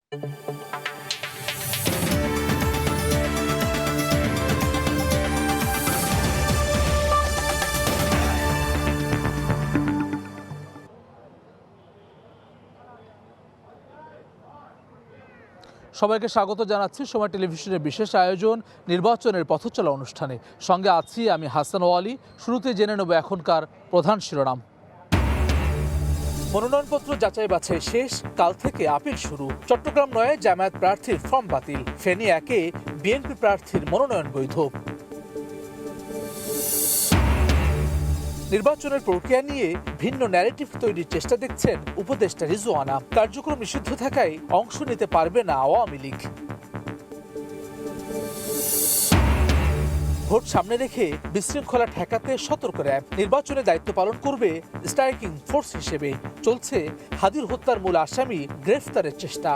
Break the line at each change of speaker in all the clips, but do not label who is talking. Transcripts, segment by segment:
সবাইকে স্বাগত জানাচ্ছি সময় টেলিভিশনের বিশেষ আয়োজন নির্বাচনের পথচলা অনুষ্ঠানে। সঙ্গে আছি আমি হাসান ওয়ালি। শুরুতে জেনে নেব এখনকার প্রধান শিরোনাম। মনোনয়নপত্র যাচাই বাছাই শেষ, কাল থেকে আপিল শুরু। চট্টগ্রাম ৯ জামায়াত প্রার্থীর ফর্ম বাতিল, ফেনী ১ বিএনপি প্রার্থীর মনোনয়ন বৈধ। নির্বাচনের প্রক্রিয়া নিয়ে ভিন্ন ন্যারেটিভ তৈরির চেষ্টা দেখছেন উপদেষ্টা রিজওয়ানা। কার্যক্রম নিষিদ্ধ থাকায় অংশ নিতে পারবে না আওয়ামী লীগ। ভোট সামনে রেখে বিশৃঙ্খলা ঠেকাতে সতর্ক র্যাব, নির্বাচনে দায়িত্ব পালন করবে স্ট্রাইকিং ফোর্স হিসেবে। চলছে হাদির হত্যার মূল আসামি গ্রেফতারের চেষ্টা।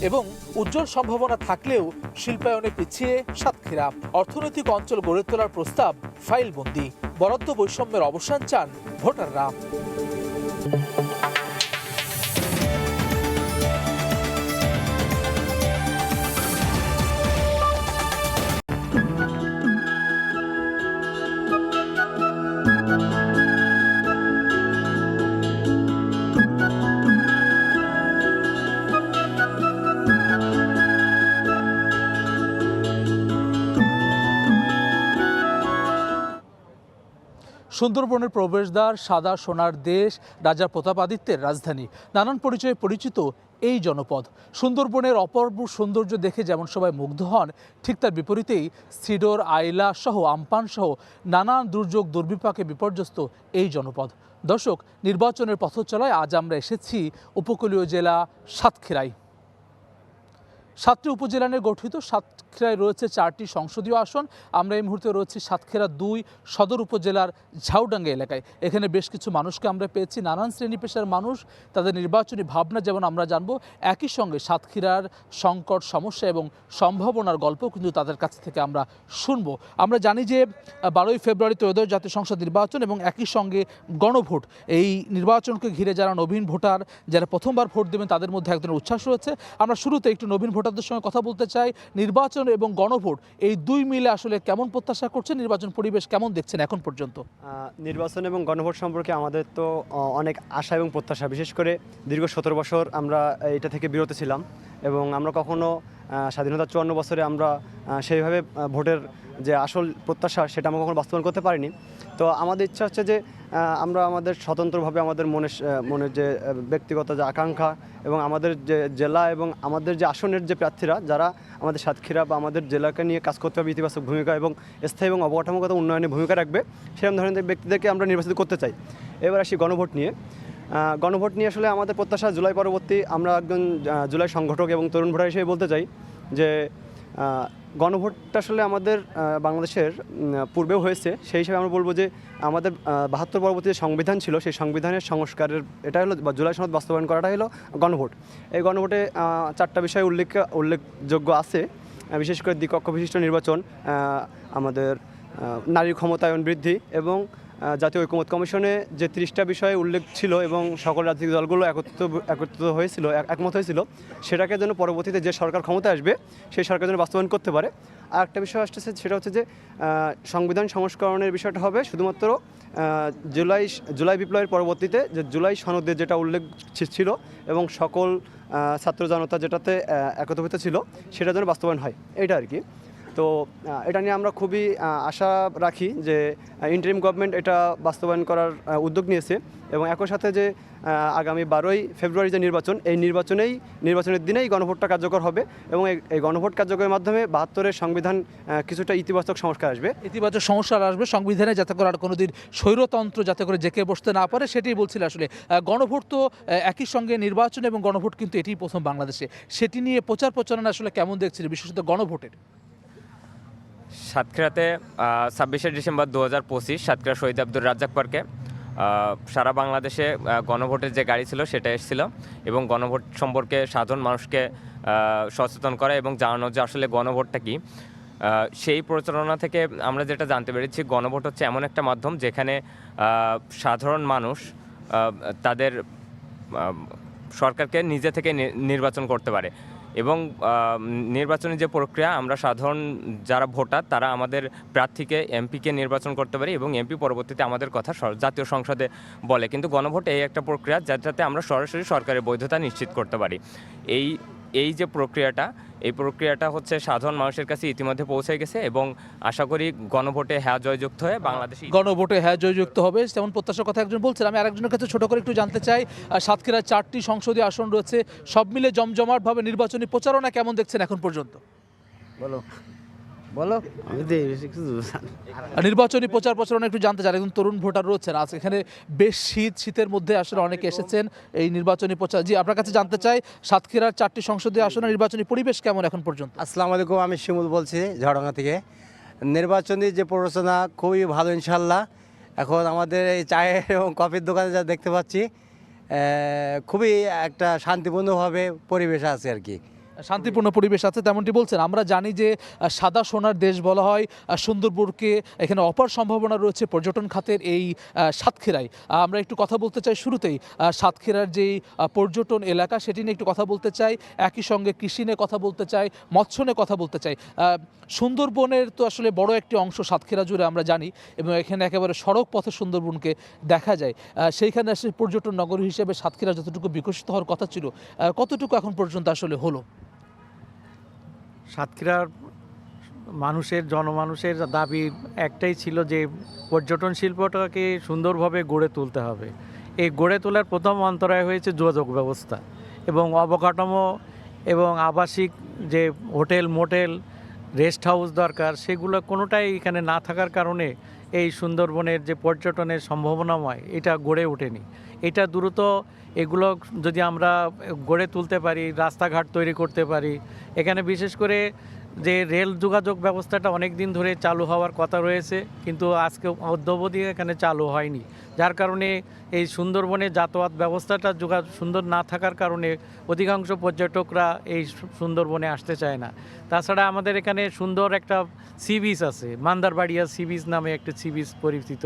এবং উজ্জ্বল সম্ভাবনা থাকলেও শিল্পায়নে পিছিয়ে সাতক্ষীরা, অর্থনৈতিক অঞ্চল গড়ে তোলার প্রস্তাব ফাইলবন্দি। বরাদ্দ বৈষম্যের অবসান চান ভোটাররা। সুন্দরবনের প্রবেশদ্বার, সাদা সোনার দেশ, রাজা প্রতাপাদিত্যের রাজধানী, নানান পরিচয়ে পরিচিত এই জনপদ। সুন্দরবনের অপূর্ব সৌন্দর্য দেখে যেমন সবাই মুগ্ধ হন, ঠিক তার বিপরীতেই সিডর, আইলা সহ আমপান সহ নানান দুর্যোগ দুর্বিপাকে বিপর্যস্ত এই জনপদ। দর্শক, নির্বাচনের পথচলায় আজ আমরা এসেছি উপকূলীয় জেলা সাতক্ষীরায়। 7টি উপজেলা নিয়ে গঠিত সাতক্ষীরায় রয়েছে 4টি সংসদীয় আসন। আমরা এই মুহূর্তে রয়েছি সাতক্ষীরা 2 সদর উপজেলার ঝাউডাঙ্গা এলাকায়। এখানে বেশ কিছু মানুষকে আমরা পেয়েছি, নানান শ্রেণী পেশার মানুষ, তাদের নির্বাচনী ভাবনা যেমন আমরা জানবো, একই সঙ্গে সাতক্ষীরার সংকট, সমস্যা এবং সম্ভাবনার গল্প কিন্তু তাদের কাছ থেকে আমরা শুনবো। আমরা জানি যে 12ই ফেব্রুয়ারি ত্রয়োদশ জাতীয় সংসদ নির্বাচন এবং একই সঙ্গে গণভোট। এই নির্বাচনকে ঘিরে যারা নবীন ভোটার, যারা প্রথমবার ভোট দেবেন, তাদের মধ্যে এক ধরনের উচ্ছ্বাস রয়েছে। আমরা শুরুতে একটু নবীন ভোটারদের সঙ্গে কথা বলতে চাই। নির্বাচন এবং গণভোট এই দুই মিলে আসলে কেমন প্রত্যাশা করছেন, নির্বাচন পরিবেশ কেমন দেখছেন এখন পর্যন্ত?
নির্বাচন এবং গণভোট সম্পর্কে আমাদের তো অনেক আশা এবং প্রত্যাশা। বিশেষ করে দীর্ঘ 17 বছর আমরা এটা থেকে বিরত ছিলাম এবং আমরা কখনো স্বাধীনতার 54 বছরে আমরা সেইভাবে ভোটের যে আসল প্রত্যাশা সেটা আমরা কখনো বাস্তবায়ন করতে পারিনি। তো আমাদের ইচ্ছা হচ্ছে যে আমরা আমাদের স্বতন্ত্রভাবে আমাদের মনের যে ব্যক্তিগত যে আকাঙ্ক্ষা এবং আমাদের যে জেলা এবং আমাদের যে আসনের যে প্রার্থীরা যারা আমাদের সাতক্ষীরা বা আমাদের জেলাকে নিয়ে কাজ করতে হবে, ইতিবাচক ভূমিকা এবং স্থায়ী এবং অবকাঠামোগত উন্নয়নে ভূমিকা রাখবে, সেরকম ধরনের ব্যক্তিদেরকে আমরা নির্বাচিত করতে চাই। এবার আসি গণভোট নিয়ে। গণভোট নিয়ে আসলে আমাদের প্রত্যাশা জুলাই পরবর্তী। আমরা একজন জুলাই সংগঠক এবং তরুণ ভোটার হিসেবে বলতে চাই যে গণভোটটা আসলে আমাদের বাংলাদেশের পূর্বেও হয়েছে। সেই হিসাবে আমরা বলবো যে আমাদের 72 পরবর্তী যে সংবিধান ছিল, সেই সংবিধানের সংস্কারের এটা হলো বা জুলাই সনদ বাস্তবায়ন করাটা হলো গণভোট। এই গণভোটে 4টা বিষয় উল্লেখযোগ্য আছে। বিশেষ করে দ্বিকক্ষ বিশিষ্ট নির্বাচন, আমাদের নারীর ক্ষমতায়ন বৃদ্ধি এবং জাতীয় ঐকমত্য কমিশনে যে 30টা বিষয়ে উল্লেখ ছিল এবং সকল রাজনৈতিক দলগুলো একমত হয়েছিল, সেটাকে যেন পরবর্তীতে যে সরকার ক্ষমতায় আসবে সেই সরকার যেন বাস্তবায়ন করতে পারে। আর একটা বিষয় আসতেছে, সেটা হচ্ছে যে সংবিধান সংস্করণের বিষয়টা হবে শুধুমাত্র জুলাই বিপ্লবের পরবর্তীতে যে জুলাই সনদে যেটা উল্লেখ ছিল এবং সকল ছাত্র জনতা যেটাতে একত্রিত ছিল সেটা যেন বাস্তবায়ন হয়, এটা আর কি। তো এটা নিয়ে আমরা খুবই আশা রাখি যে ইন্টারিম গভর্নমেন্ট এটা বাস্তবায়ন করার উদ্যোগ নিয়েছে এবং একই সাথে যে আগামী 12ই ফেব্রুয়ারি যে নির্বাচন, এই নির্বাচনের দিনেই গণভোটটা কার্যকর হবে এবং এই গণভোট কার্যকরের মাধ্যমে 72-এর সংবিধান কিছুটা ইতিবাচক সংস্কার আসবে।
সংবিধানে যাতে করে আর কোনোদিন স্বৈরতন্ত্র যাতে করে জেঁকে বসতে না পারে, সেটাই বলছিল আসলে। গণভোট তো একই সঙ্গে নির্বাচন এবং গণভোট কিন্তু এটিই প্রথম বাংলাদেশে। সেটি নিয়ে প্রচার প্রচারণা আসলে কেমন দেখছিল, বিশেষত গণভোটের?
সাতক্ষীরাতে 26শে ডিসেম্বর 2025 সাতক্ষীরা শহীদ আব্দুর রাজ্জাক পার্কে সারা বাংলাদেশে গণভোটের যে গাড়ি ছিল সেটা এসেছিল এবং গণভোট সম্পর্কে সাধারণ মানুষকে সচেতন করা এবং জানানো যে আসলে গণভোটটা কী। সেই প্রচারণা থেকে আমরা যেটা জানতে পেরেছি, গণভোট হচ্ছে এমন একটা মাধ্যম যেখানে সাধারণ মানুষ তাদের সরকারকে নিজে থেকে নির্বাচন করতে পারে। এবং নির্বাচনের যে প্রক্রিয়া, আমরা সাধারণ যারা ভোটার তারা আমাদের প্রার্থীকে এমপিকে নির্বাচন করতে পারি এবং এমপি পরবর্তীতে আমাদের কথা জাতীয় সংসদে বলে। কিন্তু গণভোট এই একটা প্রক্রিয়া যেটাতে আমরা সরাসরি সরকারের বৈধতা নিশ্চিত করতে পারি। এই যে এই প্রক্রিয়াটা হচ্ছে সাধারণ মানুষের কাছে ইতিমধ্যে পৌঁছে গেছে এবং আশা করি গণভোটে হ্যাঁ জয়যুক্ত হয়ে বাংলাদেশে
গণভোটে হ্যাঁ জয়যুক্ত হবে তেমন প্রত্যাশার কথা একজন বলছেন। আমি আরেকজনের কাছে ছোট করে একটু জানতে চাই, সাতক্ষীরায় 4টি সংসদীয় আসন রয়েছে, সব মিলে জমজমাটভাবে নির্বাচনী প্রচারণা কেমন দেখছেন এখন পর্যন্ত?
বলো বলো, আমি তো এই বেশি কিছু জানি না।
নির্বাচনী প্রচারণা একটু জানতে চাই, একজন তরুণ ভোটার রয়েছেন, আজ এখানে বেশ শীতের মধ্যে আসলে অনেকে এসেছেন এই নির্বাচনী প্রচার। জি, আপনার কাছে জানতে চাই সাতক্ষীরার 4টি সংসদীয় আসনে নির্বাচনী পরিবেশ কেমন এখন পর্যন্ত?
আসসালামু আলাইকুম, আমি শিমুল বলছি ঝাড়ডাঙ্গা থেকে। নির্বাচনী যে প্ররোচনা খুবই ভালো ইনশাল্লাহ। এখন আমাদের এই চায়ের এবং কফির দোকানে যা দেখতে পাচ্ছি, খুবই একটা শান্তিপূর্ণভাবে পরিবেশ আছে আর কি।
শান্তিপূর্ণ পরিবেশ আছে তেমনটি বলছেন। আমরা জানি যে সাদা সোনার দেশ বলা হয় সুন্দরবনকে, এখানে অপার সম্ভাবনা রয়েছে পর্যটন খাতের এই সাতক্ষীরায়। আমরা একটু কথা বলতে চাই শুরুতেই সাতক্ষীরার যেই পর্যটন এলাকা সেটি নিয়ে একটু কথা বলতে চাই, একই সঙ্গে কৃষি নিয়ে কথা বলতে চাই, মৎস্য নিয়ে কথা বলতে চাই। সুন্দরবনের তো আসলে বড় একটি অংশ সাতক্ষীরা জুড়ে আমরা জানি এবং এখানে একেবারে সড়ক পথে সুন্দরবনকে দেখা যায়। সেইখানে আসলে পর্যটন নগরী হিসেবে সাতক্ষীরা যতটুকু বিকশিত হওয়ার কথা ছিল, কতটুকু এখন পর্যন্ত আসলে হলো?
সাতক্ষীরার জনমানুষের দাবি একটাই ছিল যে পর্যটন শিল্পটাকে সুন্দরভাবে গড়ে তুলতে হবে। এই গড়ে তোলার প্রথম অন্তরায় হয়েছে যোগাযোগ ব্যবস্থা এবং অবকাঠামো এবং আবাসিক যে হোটেল মোটেল রেস্ট হাউস দরকার, সেগুলো কোনোটাই এখানে না থাকার কারণে এই সুন্দরবনের যে পর্যটনের সম্ভাবনাময় এটা গড়ে ওঠেনি। এটা দ্রুত এগুলো যদি আমরা গড়ে তুলতে পারি, রাস্তাঘাট তৈরি করতে পারি, এখানে বিশেষ করে যে রেল যোগাযোগ ব্যবস্থাটা অনেক দিন ধরে চালু হওয়ার কথা রয়েছে কিন্তু আজকে অদ্যাবধি এখানে চালু হয়নি, যার কারণে এই সুন্দরবনে যাতায়াত ব্যবস্থাটা সুন্দর না থাকার কারণে অধিকাংশ পর্যটকরা এই সুন্দরবনে আসতে চায় না। তাছাড়া আমাদের এখানে সুন্দর একটা সি বিচ আছে, মান্দারবাড়িয়া সি বিচ নামে একটা সি বিচ পরিচিত।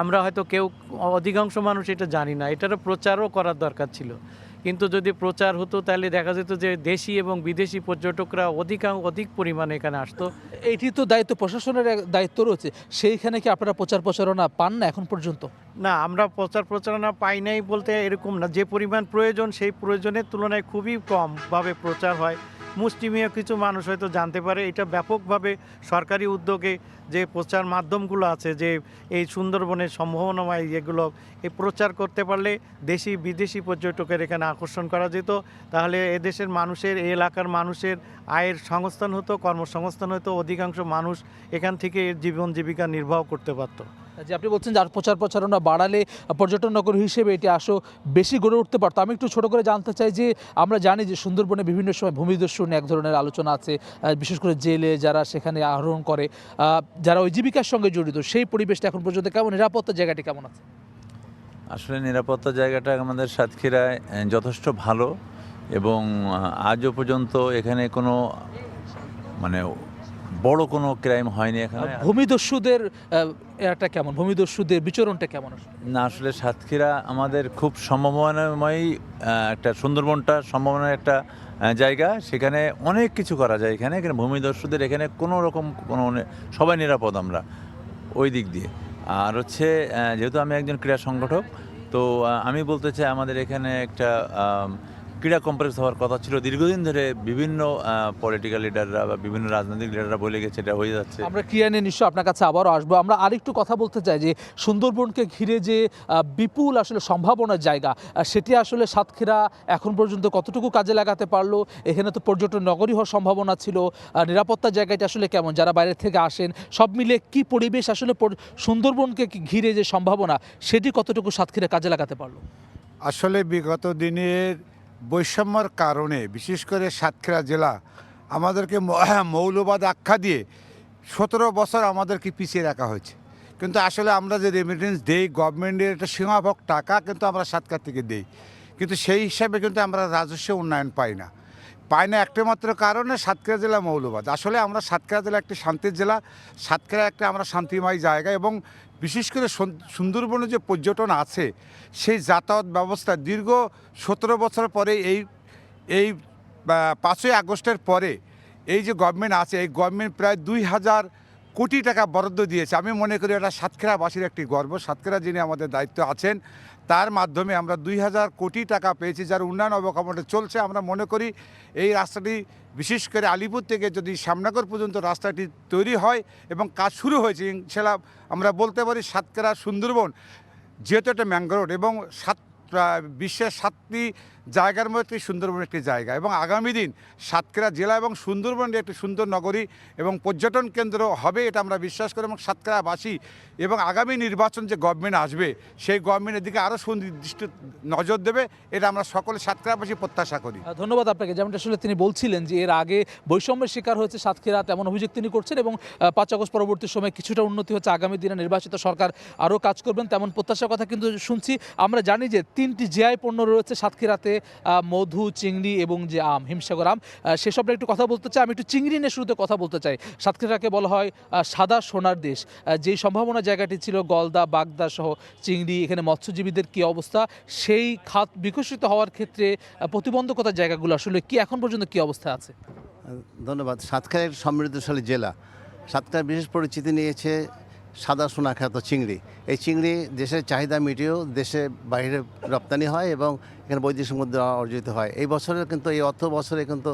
আমরা হয়তো অধিকাংশ মানুষ এটা জানি না, এটারও প্রচারও করার দরকার ছিল। কিন্তু যদি প্রচার হতো তাহলে দেখা যেত যে দেশি এবং বিদেশি পর্যটকরা অধিক পরিমাণে এখানে আসতো।
এইটি তো দায়িত্ব প্রশাসনের দায়িত্ব রয়েছে, সেইখানে কি আপনারা প্রচারণা পান না এখন পর্যন্ত?
না, আমরা প্রচারণা পাই নাই বলতে এরকম না, যে পরিমাণ প্রয়োজন সেই প্রয়োজনের তুলনায় খুবই কমভাবে প্রচার হয়। মুষ্টিমেয় কিছু মানুষ হয়তো জানতে পারে। এটা ব্যাপকভাবে সরকারি উদ্যোগে যে প্রচার মাধ্যমগুলো আছে, যে এই সুন্দরবনের সম্ভাবনাময় এগুলো এই প্রচার করতে পারলে দেশি বিদেশি পর্যটকের এখানে আকর্ষণ করা যেত, তাহলে এদেশের মানুষের, এই এলাকার মানুষের আয়ের সংস্থান হতো, কর্মসংস্থান হতো, অধিকাংশ মানুষ এখান থেকে জীবন জীবিকা নির্বাহ করতে পারত।
যে আপনি বলছেন যার প্রচারণা বাড়ালে পর্যটন নগরী হিসেবে এটি বেশি গড়ে উঠতে পারতো। আমি একটু ছোট করে জানতে চাই যে আমরা জানি যে সুন্দরবনে বিভিন্ন সময় ভূমিদস্যু নিয়ে এক ধরনের আলোচনা আছে, বিশেষ করে জেলে যারা সেখানে আহরণ করে, যারা ওই জীবিকার সঙ্গে জড়িত, সেই পরিবেশটা এখন পর্যন্ত কেমন, নিরাপত্তা জায়গাটি কেমন আছে?
আসলে নিরাপত্তা জায়গাটা আমাদের সাতক্ষীরায় যথেষ্ট ভালো এবং আজও পর্যন্ত এখানে কোনো বড় কোনো ক্রাইম হয়নি এখানে।
ভূমিদস্যুদের এটা কেমন, ভূমিদস্যুদের বিচরণটা কেমন?
না, আসলে সাতক্ষীরা আমাদের খুব সম্ভাবনাময় একটা, সুন্দরবনটা সম্ভাবনার একটা জায়গা, সেখানে অনেক কিছু করা যায়। এখানে ভূমিদস্যুদের এখানে কোনো রকম সবাই নিরাপদ আমরা ওই দিক দিয়ে। আর হচ্ছে যেহেতু আমি একজন ক্রীড়া সংগঠক, তো আমি বলতে চাই আমাদের এখানে একটা ক্রীড়া কমপ্লেক্স হওয়ার কথা ছিল দীর্ঘদিন ধরে। বিভিন্ন পলিটিক্যাল লিডাররা বা বিভিন্ন রাজনৈতিক লিডাররা বলে গেছে, এটা হয়ে যাচ্ছে।
আমরা ক্রীড়া নিয়ে নিশ্চয়ই আপনার কাছে আবারও আসবো। আমরা আরেকটু কথা বলতে চাই যে সুন্দরবনকে ঘিরে যে বিপুল আসলে সম্ভাবনার জায়গা, সেটি আসলে সাতক্ষীরা এখন পর্যন্ত কতটুকু কাজে লাগাতে পারলো? এখানে তো পর্যটন নগরী হওয়ার সম্ভাবনা ছিল, নিরাপত্তার জায়গাটা আসলে কেমন, যারা বাইরে থেকে আসেন, সব মিলে কি পরিবেশ আসলে সুন্দরবনকে ঘিরে যে সম্ভাবনা সেটি কতটুকু সাতক্ষীরা কাজে লাগাতে পারলো?
আসলে বিগত দিনের বৈষম্যর কারণে বিশেষ করে সাতক্ষীরা জেলা আমাদেরকে মৌলবাদ আখ্যা দিয়ে 17 বছর আমাদেরকে পিছিয়ে রাখা হয়েছে। কিন্তু আসলে আমরা যে রেমিটেন্স দেই, গভর্নমেন্টের একটা সীমাবদ্ধ টাকা কিন্তু আমরা সাতক্ষীরা থেকে দেই, কিন্তু সেই হিসাবে কিন্তু আমরা রাজস্ব উন্নয়ন পাই না। পায় না একটা মাত্র কারণে সাতক্ষীরা জেলা মৌলবাদ। আসলে আমরা সাতক্ষীরা জেলা একটি শান্তির জেলা, সাতক্ষীরা একটা আমরা শান্তিময় জায়গা, এবং বিশেষ করে সুন্দরবনে যে পর্যটন আছে সেই যাতায়াত ব্যবস্থা দীর্ঘ 17 বছর পরে এই 5ই আগস্টের পরে এই যে গভর্নমেন্ট আছে, এই গভর্নমেন্ট প্রায় 2000 কোটি টাকা বরাদ্দ দিয়েছে। আমি মনে করি এটা সাতক্ষীরাবাসীর একটি গর্ব। সাতক্ষীরা যিনি আমাদের দায়িত্ব আছেন তার মাধ্যমে আমরা 2000 কোটি টাকা পেয়েছি, যার উন্নয়ন অবকাঠামোটা চলছে। আমরা মনে করি এই রাস্তাটি বিশেষ করে আলিপুর থেকে যদি শ্যামনগর পর্যন্ত রাস্তাটি তৈরি হয় এবং কাজ শুরু হয়েছে, ইনশাআল্লাহ আমরা বলতে পারি সাতক্ষীরা সুন্দরবন যেহেতু একটা ম্যাঙ্গ্রোভ এবং বিশ্বের 7টি জায়গার মধ্যে সুন্দরবন একটি জায়গা, এবং আগামী দিন সাতক্ষীরা জেলা এবং সুন্দরবনের একটি সুন্দর নগরী এবং পর্যটন কেন্দ্র হবে, এটা আমরা বিশ্বাস করি। এবং সাতক্ষীরাবাসী এবং আগামী নির্বাচন যে গভর্নমেন্ট আসবে সেই গভর্নমেন্টের দিকে আরও সুনির্দিষ্ট নজর দেবে, এটা আমরা সকলে সাতক্ষীরাবাসী প্রত্যাশা করি।
ধন্যবাদ আপনাকে। যেমনটা আসলে তিনি বলছিলেন যে এর আগে বৈষম্যের শিকার হয়েছে সাতক্ষীরা, তেমন অভিযোগ তিনি করছেন, এবং 5 আগস্ট পরবর্তী সময়ে কিছুটা উন্নতি হচ্ছে, আগামী দিনে নির্বাচিত সরকার আরও কাজ করবেন তেমন প্রত্যাশার কথা কিন্তু শুনছি। আমরা জানি যে 3টি জিআই পণ্য রয়েছে সাতক্ষীরাতে, মধু, চিংড়ি এবং যে আম, হিমসাগর আম, সেসবটা একটু কথা বলতে চাই। আমি একটু চিংড়ি নিয়ে শুরুতে কথা বলতে চাই। সাতক্ষীরাকে বলা হয় সাদা সোনার দেশ, যেই সম্ভাবনা জায়গাটি ছিল গলদা, বাগদা সহ চিংড়ি, এখানে মৎস্যজীবীদের কী অবস্থা, সেই খাত বিকশিত হওয়ার ক্ষেত্রে প্রতিবন্ধকতার জায়গাগুলো আসলে কি এখন পর্যন্ত কী অবস্থা আছে?
ধন্যবাদ। সাতক্ষীরা একটি সমৃদ্ধশালী জেলা। সাতক্ষীরা বিশেষ পরিচিতি নিয়েছে সাদা সোনা খ্যাত চিংড়ি। এই চিংড়ি দেশের চাহিদা মিটিয়েও দেশে বাইরে রপ্তানি হয় এবং এখানে বৈদেশিক মুদ্রা অর্জিত হয়। এই বছরের কিন্তু এই অর্থ বছরে কিন্তু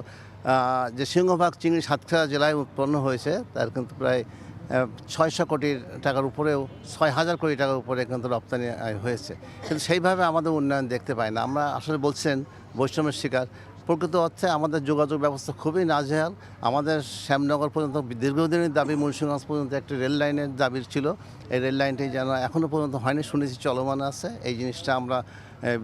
যে সিংহভাগ চিংড়ি সাতক্ষীরা জেলায় উৎপন্ন হয়েছে তার কিন্তু প্রায় 600 কোটি টাকার উপরেও, 6000 কোটি টাকার উপরে কিন্তু রপ্তানি হয়েছে, কিন্তু সেইভাবে আমাদের উন্নয়ন দেখতে পাই না। আমরা আসলে বলছেন বৈষম্যের শিকার। প্রকৃত অর্থে আমাদের যোগাযোগ ব্যবস্থা খুবই নাজেহাল। আমাদের শ্যামনগর পর্যন্ত দীর্ঘদিনের দাবি, মুন্সিগঞ্জ পর্যন্ত একটি রেল লাইনের দাবি ছিল। এই রেল লাইনটি যেন এখনও পর্যন্ত হয়নি, শুনেছি চলমান আছে। এই জিনিসটা আমরা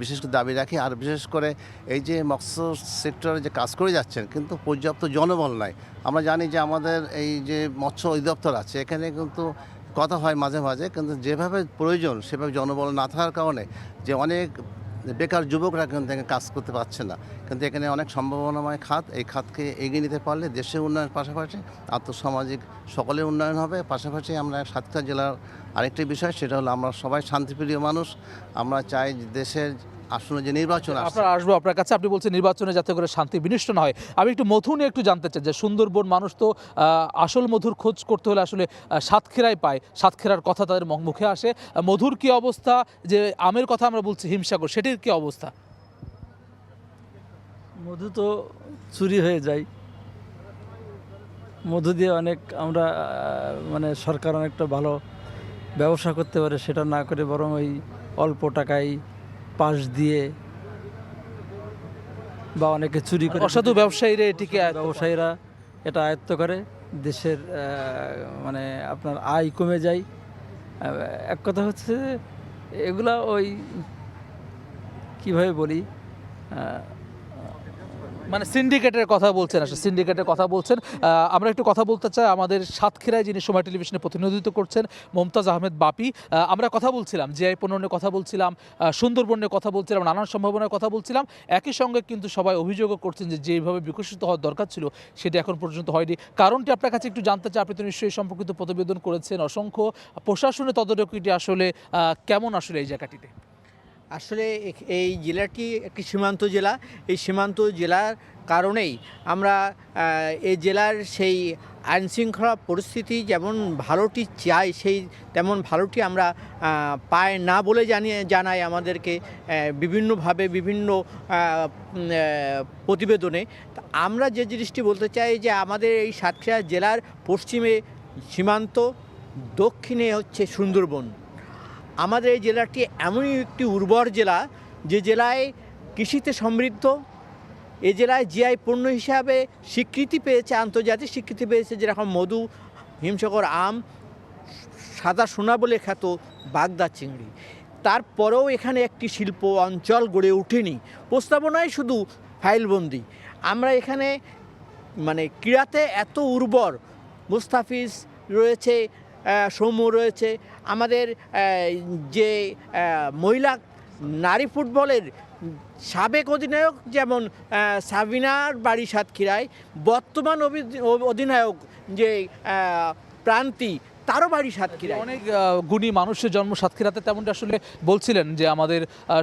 বিশেষ করে দাবি রাখি। আর বিশেষ করে এই যে মৎস্য সেক্টরে যে কাজ করে যাচ্ছেন কিন্তু পর্যাপ্ত জনবল নাই। আমরা জানি যে আমাদের এই যে মৎস্য অধিদপ্তর আছে এখানে কিন্তু কথা হয় মাঝে মাঝে, কিন্তু যেভাবে প্রয়োজন সেভাবে জনবল না থাকার কারণে যে অনেক বেকার যুবকরা কিন্তু এখানে কাজ করতে পারছে না। কিন্তু এখানে অনেক সম্ভাবনাময় খাত, এই খাতকে এগিয়ে নিতে পারলে দেশের উন্নয়নের পাশাপাশি আর্থসামাজিক সকলের উন্নয়ন হবে। পাশাপাশি আমরা সাতক্ষীরা জেলার আরেকটি বিষয়, সেটা হলো আমরা সবাই শান্তিপ্রিয় মানুষ। আমরা চাই দেশের আসন্ন যে নির্বাচন
আপনার আসবো আপনার কাছে, আপনি বলছেন নির্বাচনে যাতে করে শান্তি বিনষ্ট না হয়। আমি একটু মধু নিয়ে একটু জানতে চাই যে সুন্দরবন মানুষ তো আসল মধুর খোঁজ করতে হলে আসলে সাতক্ষীরায় পায়, সাতক্ষীরার কথা তাদের মুখে আসে। মধুর কি অবস্থা, যে আমের কথা আমরা বলছি হিমসাগর, সেটির কি অবস্থা?
মধু তো চুরি হয়ে যায়। মধু দিয়ে অনেক আমরা মানে সরকার অনেকটা ভালো ব্যবসা করতে পারে, সেটা না করে বরং ওই অল্প টাকায় পাশ দিয়ে বা অনেকে চুরি করে,
অসাধু ব্যবসায়ীরা এটিকে
ব্যবসায়ীরা এটা আয়ত্ত করে, দেশের মানে আপনার আয় কমে যায়। এক কথা হচ্ছে এগুলা ওই কীভাবে বলি,
মানে সিন্ডিকেটের কথা বলছেন, আসলে সিন্ডিকেটের কথা বলছেন। আমরা একটু কথা বলতে চাই আমাদের সাতক্ষীরায় যিনি সময় টেলিভিশনে প্রতিনিধিত্ব করছেন, মমতাজ আহমেদ বাপি। আমরা কথা বলছিলাম জিআই পণ্য নিয়ে, কথা বলছিলাম সুন্দরবন নিয়ে, কথা বলছিলাম নানান সম্ভাবনার কথা বলছিলাম। একই সঙ্গে কিন্তু সবাই অভিযোগও করছেন যে যেভাবে বিকশিত হওয়ার দরকার ছিল সেটা এখন পর্যন্ত হয়নি। কারণটি আপনার কাছে একটু জানতে চাই। আপনি তো নিশ্চয়ই সম্পর্কিত প্রতিবেদন করেছেন অসংখ্য, প্রশাসনের তদারকিটি আসলে কেমন আসলে এই জায়গাটিতে?
আসলে এই জেলাটি একটি সীমান্ত জেলা। এই সীমান্ত জেলার কারণেই আমরা এই জেলার সেই আইনশৃঙ্খলা পরিস্থিতি যেমন ভালোটি চাই সেই তেমন ভালোটি আমরা পাই না বলে জানাই আমাদেরকে বিভিন্নভাবে বিভিন্ন প্রতিবেদনে। আমরা যে জিনিসটি বলতে চাই যে আমাদের এই সাতক্ষীরা জেলার পশ্চিমে সীমান্ত, দক্ষিণে হচ্ছে সুন্দরবন। আমাদের এই জেলাটি এমনই একটি উর্বর জেলা যে জেলায় কৃষিতে সমৃদ্ধ। এই জেলায় জিআই পণ্য হিসাবে স্বীকৃতি পেয়েছে, আন্তর্জাতিক স্বীকৃতি পেয়েছে, যেরকম মধু, হিমসাগর আম, সাদা সোনা বলে খ্যাত বাগদা চিংড়ি। তারপরেও এখানে একটি শিল্প অঞ্চল গড়ে ওঠেনি, প্রস্তাবনায় শুধু ফাইলবন্দি। আমরা এখানে মানে ক্রীড়াতে এত উর্বর, মুস্তাফিজ রয়েছে, সৌম্য রয়েছে, আমাদের যে মহিলা নারী ফুটবলের সাবেক অধিনায়ক যেমন সাবিনার বাড়ি সাতক্ষীরায়, বর্তমান অধিনায়ক যে প্রান্তি তারও বাড়ি সাতক্ষীরায়।
অনেক গুণী মানুষের জন্ম সাতক্ষীরাতে, তেমনটা আসলে বলছিলেন যে আমাদের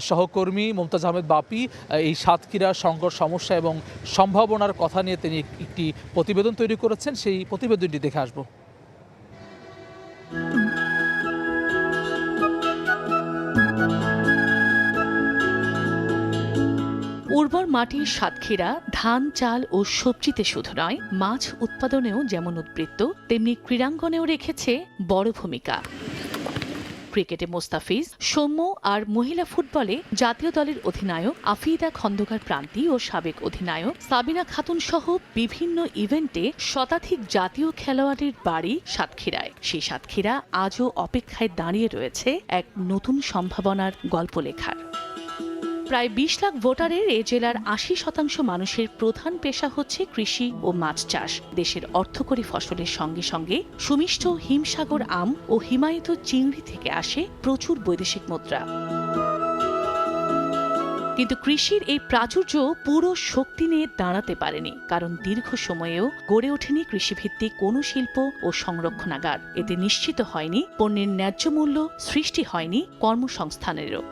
সহকর্মী মুমতাজ আহমেদ বাপি এই সাতক্ষীরা সংকট সমস্যা এবং সম্ভাবনার কথা নিয়ে তিনি একটি প্রতিবেদন তৈরি করেছেন, সেই প্রতিবেদনটি দেখে আসবো।
উর্বর মাটির সাতক্ষীরা ধান, চাল ও সবজিতে শুধু নয়, মাছ উৎপাদনেও যেমন উদ্বৃত্ত, তেমনি ক্রীড়াঙ্গনেও রেখেছে বড় ভূমিকা। ক্রিকেটে মোস্তাফিজ, সৌম্য আর মহিলা ফুটবলে জাতীয় দলের অধিনায়ক আফিদা খন্দকার প্রান্তি ও সাবেক অধিনায়ক সাবিনা খাতুন সহ বিভিন্ন ইভেন্টে শতাধিক জাতীয় খেলোয়াড়ের বাড়ি সাতক্ষীরায়। সেই সাতক্ষীরা আজও অপেক্ষায় দাঁড়িয়ে রয়েছে এক নতুন সম্ভাবনার গল্প লেখার। প্রায় ২০ লাখ ভোটারের এ জেলার ৮০% মানুষের প্রধান পেশা হচ্ছে কৃষি ও মাছ চাষ। দেশের অর্থকরী ফসলের সঙ্গে সঙ্গে সুমিষ্ট হিমসাগর আম ও হিমায়িত চিংড়ি থেকে আসে প্রচুর বৈদেশিক মুদ্রা। কিন্তু কৃষির এই প্রাচুর্য পুরো শক্তি নিয়ে দাঁড়াতে পারেনি, কারণ দীর্ঘ সময়েও গড়ে ওঠেনি কৃষিভিত্তিক কোনো শিল্প ও সংরক্ষণাগার। এতে নিশ্চিত হয়নি পণ্যের ন্যায্য মূল্য, সৃষ্টি হয়নি কর্মসংস্থানেরও।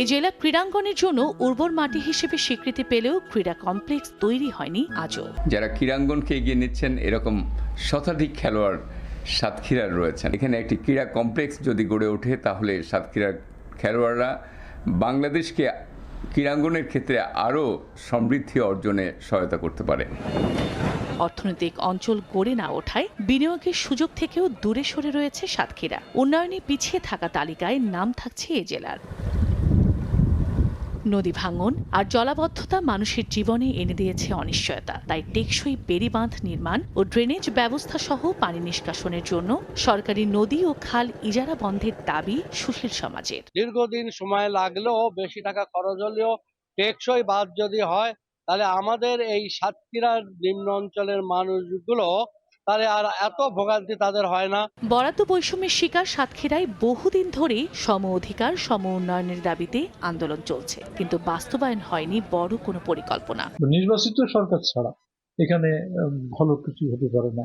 এই জেলা ক্রীড়াঙ্গনের জন্য উর্বর মাটি হিসেবে স্বীকৃতি পেলেও ক্রীড়া কমপ্লেক্স তৈরি হয়নি আজও।
যারা ক্রীড়াঙ্গনকে এগিয়ে নিচ্ছেন, এরকম শতাধিক খেলোয়াড় সাতক্ষীরার রয়েছেন। এখানে একটি ক্রীড়া কমপ্লেক্স যদি গড়ে ওঠে, তাহলে সাতক্ষীরার খেলোয়াড়রা বাংলাদেশকে ক্রীড়াঙ্গনের ক্ষেত্রে আরও সমৃদ্ধি অর্জনে সহায়তা করতে পারে।
অর্থনৈতিক অঞ্চল গড়ে না ওঠায় বিনিয়োগের সুযোগ থেকেও দূরে সরে রয়েছে সাতক্ষীরা। উন্নয়নে পিছিয়ে থাকা তালিকায় নাম থাকছে এ জেলার। নদী ভাঙন আর জলাবদ্ধতা মানুষের জীবনে এনে দিয়েছে অনিশ্চয়তা। তাই টেকসই বেড়িবাঁধ নির্মাণ ও ড্রেনেজ ব্যবস্থা সহ পানি নিষ্কাশনের জন্য সরকারি নদী ও খাল ইজারা বন্ধের দাবি সুশীল সমাজের।
দীর্ঘদিন সময় লাগলেও, বেশি টাকা খরচ হলেও টেকসই বাঁধ যদি হয়, তাহলে আমাদের এই সাতক্ষীরার নিম্ন অঞ্চলের মানুষগুলো তাহলে আর এত ভোগান্তি তাদের হয় না।
বরাদ্দ বৈষম্যের শিকার সাতক্ষীরায় বহুদিন ধরে সম অধিকার, সম উন্নয়নের দাবিতে আন্দোলন চলছে, কিন্তু বাস্তবায়ন হয়নি বড় কোনো পরিকল্পনা।
নির্বাচিত সরকার ছাড়া এখানে ভালো কিছু হতে পারে না।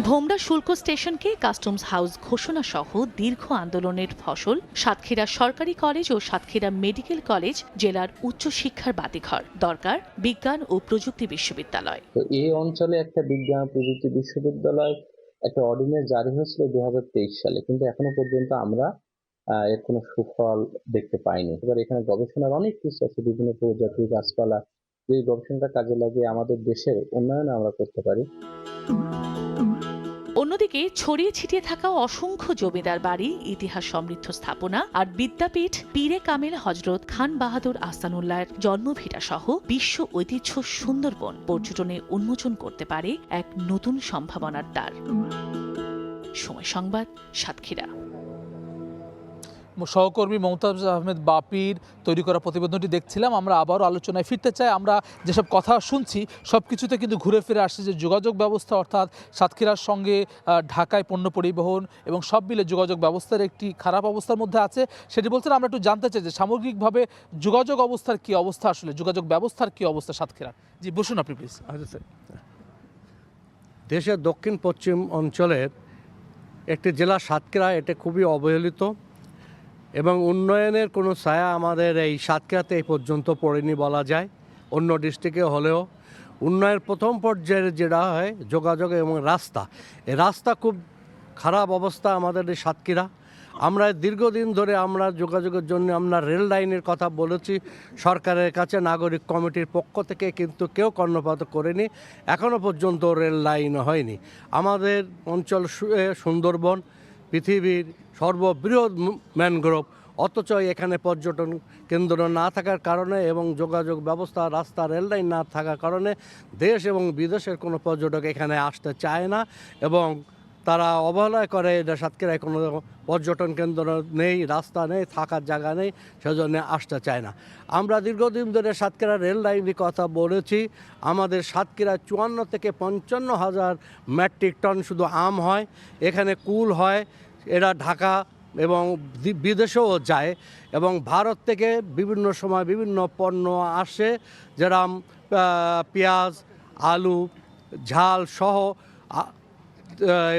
ভোমরা শুল্ক স্টেশনকে কাস্টমস হাউস ঘোষণা সহ দীর্ঘ আন্দোলনের ফসল সাতক্ষীরা সরকারি কলেজ ও সাতক্ষীরা মেডিকেল কলেজ জেলার উচ্চশিক্ষার বাতিঘর। দরকার বিজ্ঞান ও প্রযুক্তি বিশ্ববিদ্যালয়।
তো এই অঞ্চলে একটা বিজ্ঞান প্রযুক্তি বিশ্ববিদ্যালয় একটা অর্ডিন্যান্স জারি হয়েছিল 2023 সালে, কিন্তু এখনো পর্যন্ত আমরা এর কোনো সুফল দেখতে পাইনি। এবার এখানে গবেষণার অনেক কিছু আছে, বিভিন্ন প্রজাতির গাছপালা, যে গবেষণাটা কাজে লাগিয়ে আমাদের দেশের উন্নয়ন আমরা করতে পারি।
অন্যদিকে ছড়িয়ে ছিটিয়ে থাকা অসংখ্য জমিদার বাড়ি, ইতিহাস সমৃদ্ধ স্থাপনা আর বিদ্যাপীঠ পীরে কামেল হজরত খান বাহাদুর আহসানুল্লাহর জন্মভিটা সহ বিশ্ব ঐতিহ্য সুন্দরবন পর্যটনে উন্মোচন করতে পারে এক নতুন সম্ভাবনার দ্বার। সময় সংবাদ, সাতক্ষীরা।
সহকর্মী মুমতাজ আহমেদ বাপির তৈরি করা প্রতিবেদনটি দেখছিলাম। আমরা আবারও আলোচনায় ফিরতে চাই। আমরা যেসব কথা শুনছি সব কিছুতে কিন্তু ঘুরে ফিরে আসছে যে যোগাযোগ ব্যবস্থা, অর্থাৎ সাতক্ষীরার সঙ্গে ঢাকায় পণ্য পরিবহন এবং সব মিলে যোগাযোগ ব্যবস্থার একটি খারাপ অবস্থার মধ্যে আছে। সেটি বলছেন। আমরা একটু জানতে চাই যে সামগ্রিকভাবে যোগাযোগ অবস্থার কী অবস্থা, আসলে যোগাযোগ ব্যবস্থার কী অবস্থা সাতক্ষীরা। জি বসুন আপনি প্লিজ।
দেশের দক্ষিণ পশ্চিম অঞ্চলের একটি জেলা সাতক্ষীরা, এটা খুবই অবহেলিত এবং উন্নয়নের কোনো ছায়া আমাদের এই সাতক্ষীরাতে এই পর্যন্ত পড়েনি বলা যায়। অন্য ডিস্ট্রিক্টে হলেও উন্নয়নের প্রথম পর্যায়ে যেটা হয় যোগাযোগ এবং রাস্তা, এই রাস্তা খুব খারাপ অবস্থা আমাদের এই সাতক্ষীরা। আমরা দীর্ঘদিন ধরে আমরা যোগাযোগের জন্য আমরা রেল লাইনের কথা বলেছি সরকারের কাছে, নাগরিক কমিটির পক্ষ থেকে, কিন্তু কেউ কর্ণপাত করেনি। এখনও পর্যন্ত রেল লাইন হয়নি। আমাদের অঞ্চল সুন্দরবন, পৃথিবীর সর্ববৃহৎ ম্যানগ্রোভ, অথচ এখানে পর্যটন কেন্দ্র না থাকার কারণে এবং যোগাযোগ ব্যবস্থা, রাস্তা, রেল লাইন না থাকার কারণে দেশ এবং বিদেশের কোনো পর্যটক এখানে আসতে চায় না এবং তারা অবহেলা করে যে সাতক্ষীরায় কোনো পর্যটন কেন্দ্র নেই, রাস্তা নেই, থাকার জায়গা নেই, সেজন্য আসতে চায় না। আমরা দীর্ঘদিন ধরে সাতক্ষীরা রেল লাইনের কথা বলেছি। আমাদের সাতক্ষীরায় 54 থেকে 55 হাজার মেট্রিক টন শুধু আম হয়, এখানে কুল হয়, এরা ঢাকা এবং বিদেশেও যায়, এবং ভারত থেকে বিভিন্ন সময় বিভিন্ন পণ্য আসে, যেরকম পেঁয়াজ, আলু, ঝাল সহ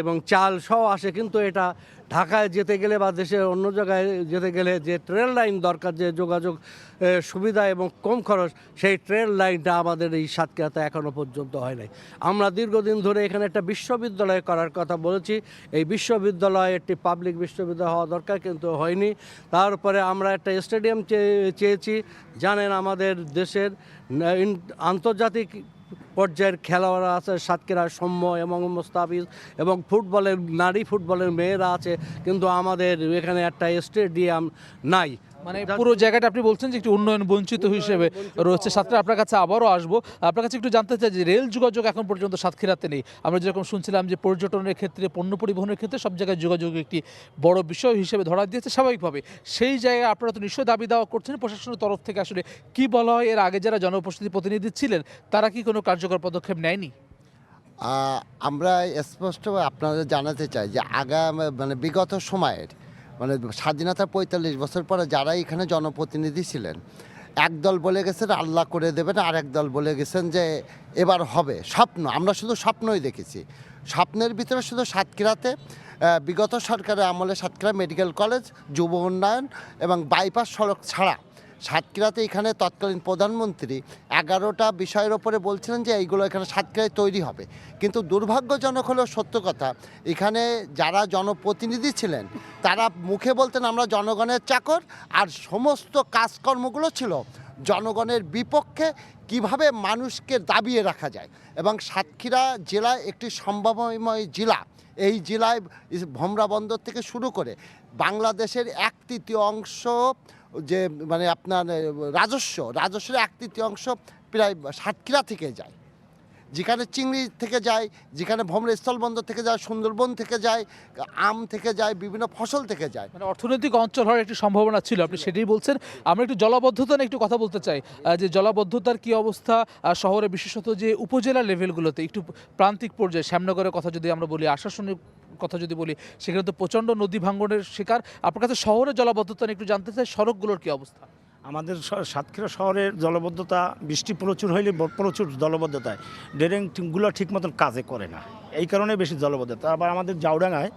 এবং চাল সহ আসে। কিন্তু এটা ঢাকায় যেতে গেলে বা দেশের অন্য জায়গায় যেতে গেলে যে ট্রেন লাইন দরকার, যে যোগাযোগ সুবিধা এবং কম খরচ, সেই ট্রেন লাইনটা আমাদের এই সাতক্ষীরাতে এখনও পর্যন্ত হয় নাই। আমরা দীর্ঘদিন ধরে এখানে একটা বিশ্ববিদ্যালয় করার কথা বলেছি। এই বিশ্ববিদ্যালয় একটি পাবলিক বিশ্ববিদ্যালয় হওয়া দরকার, কিন্তু হয়নি। তারপরে আমরা একটা স্টেডিয়াম চেয়েছি। জানেন আমাদের দেশের আন্তর্জাতিক পর্যায়ের খেলোয়াড়রা আছে, সাতক্ষীরার সৌম্য এবং মোস্তাফিজ, এবং ফুটবলের নারী ফুটবলের মেয়েরা আছে, কিন্তু আমাদের এখানে একটা স্টেডিয়াম নাই।
মানে পুরো জায়গাটা আপনি বলছেন যে একটু উন্নয়ন বঞ্চিত হিসেবে রয়েছে। সাতক্ষীরা আপনার কাছে আবারও আসবো, আপনার কাছে একটু জানতে চাই যে রেল যোগাযোগ এখন পর্যন্ত সাতক্ষীরাতে নেই। আমরা যেরকম শুনছিলাম যে পর্যটনের ক্ষেত্রে, পণ্য পরিবহনের ক্ষেত্রে সব জায়গায় যোগাযোগ একটি বড় বিষয় হিসেবে ধরা দিয়েছে স্বাভাবিকভাবে। সেই জায়গায় আপনারা তো নিশ্চয়ই দাবি দাওয়া করছেন, প্রশাসনের তরফ থেকে আসলে কি বলা হয়? এর আগে যারা জনপ্রতিনিধি প্রতিনিধি ছিলেন তারা কি কোনো কার্যকর পদক্ষেপ নেয়নি?
আমরা স্পষ্ট আপনাদের জানাতে চাই যে বিগত সময়ের স্বাধীনতার ৪৫ বছর পরে যারা এখানে জনপ্রতিনিধি ছিলেন, একদল বলে গেছেন আল্লাহ করে দেবেন, আর একদল বলে গেছেন যে এবার হবে। স্বপ্ন, আমরা শুধু স্বপ্নই দেখেছি। স্বপ্নের ভিতরে শুধু সাতক্ষীরাতে বিগত সরকারের আমলে সাতক্ষীরা মেডিকেল কলেজ, যুব উন্নয়ন এবং বাইপাস সড়ক ছাড়া সাতক্ষীরাতে এখানে তৎকালীন প্রধানমন্ত্রী 11টা বিষয়ের ওপরে বলছিলেন যে এইগুলো এখানে সাতক্ষীরায় তৈরি হবে। কিন্তু দুর্ভাগ্যজনক হলেও সত্য কথা, এখানে যারা জনপ্রতিনিধি ছিলেন তারা মুখে বলতেন আমরা জনগণের চাকর, আর সমস্ত কাজকর্মগুলো ছিল জনগণের বিপক্ষে, কিভাবে মানুষকে দাবিয়ে রাখা যায়। এবং সাতক্ষীরা জেলা একটি সম্ভাবনাময় জেলা। এই জেলায় ভোমরা বন্দর থেকে শুরু করে বাংলাদেশের 1/3 অংশ যে আপনার রাজস্বের 1/3 অংশ প্রায় সাতক্ষীরা থেকে যায়, যেখানে চিংড়ি থেকে যায়, যেখানে ভোমরা স্থলবন্দর থেকে যায়, সুন্দরবন থেকে যায়, আম থেকে যায়, বিভিন্ন ফসল থেকে যায়।
মানে অর্থনৈতিক অঞ্চল হওয়ার একটি সম্ভাবনা ছিল, আপনি সেটাই বলছেন। আমরা একটু জলাবদ্ধতা নিয়ে একটু কথা বলতে চাই, যে জলাবদ্ধতার কি অবস্থা শহরে, বিশেষত যে উপজেলা লেভেলগুলোতে, একটু প্রান্তিক পর্যায়ে শ্যামনগরের কথা যদি আমরা বলি, আশাশুনির কথা যদি বলি, সেখানে তো প্রচণ্ড নদী ভাঙনের শিকার। আপনার কাছে শহরে জলাবদ্ধতা নিয়ে একটু জানতে চাই, সড়কগুলোর কি অবস্থা?
আমাদের সাতক্ষীরা শহরের জলবদ্ধতা, বৃষ্টি প্রচুর হইলে প্রচুর জলবদ্ধতায় ড্রেনগুলো ঠিক মতন কাজে করে না, এই কারণে বেশি জলবদ্ধতা। আবার আমাদের জাউডাঙ্গায়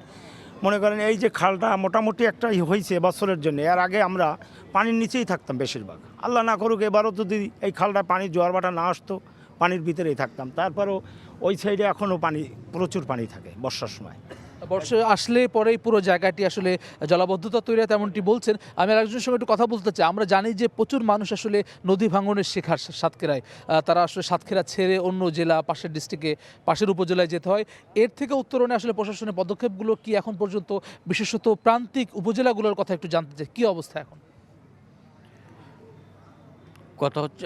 মনে করেন এই যে খালটা মোটামুটি একটা হয়েছে বছরের জন্য, এর আগে আমরা পানির নিচেই থাকতাম বেশিরভাগ। আল্লাহ না করুক এবারও যদি এই খালটা পানি জোয়ার ভাটা না আসতো, পানির ভিতরেই থাকতাম। তারপরেও ওই সাইডে এখনও প্রচুর পানি থাকে বর্ষার সময়।
বর্ষা আসলে পরেই পুরো জায়গাটি আসলে জলাবদ্ধতা তৈরি হয় তেমনটি বলছেন। আমি আরেকজনের সঙ্গে একটু কথা বলতে চাই। আমরা জানি যে প্রচুর মানুষ আসলে নদী ভাঙনের শিকার সাতক্ষীরায়, তারা আসলে সাতক্ষীরা ছেড়ে অন্য জেলা, পাশের ডিস্ট্রিক্টে, পাশের উপজেলায় যেতে হয়। এর থেকে উত্তরণে আসলে প্রশাসনের পদক্ষেপগুলো কি এখন পর্যন্ত, বিশেষত প্রান্তিক উপজেলাগুলোর কথা একটু জানতে চাই, কী অবস্থা এখন?
কথা হচ্ছে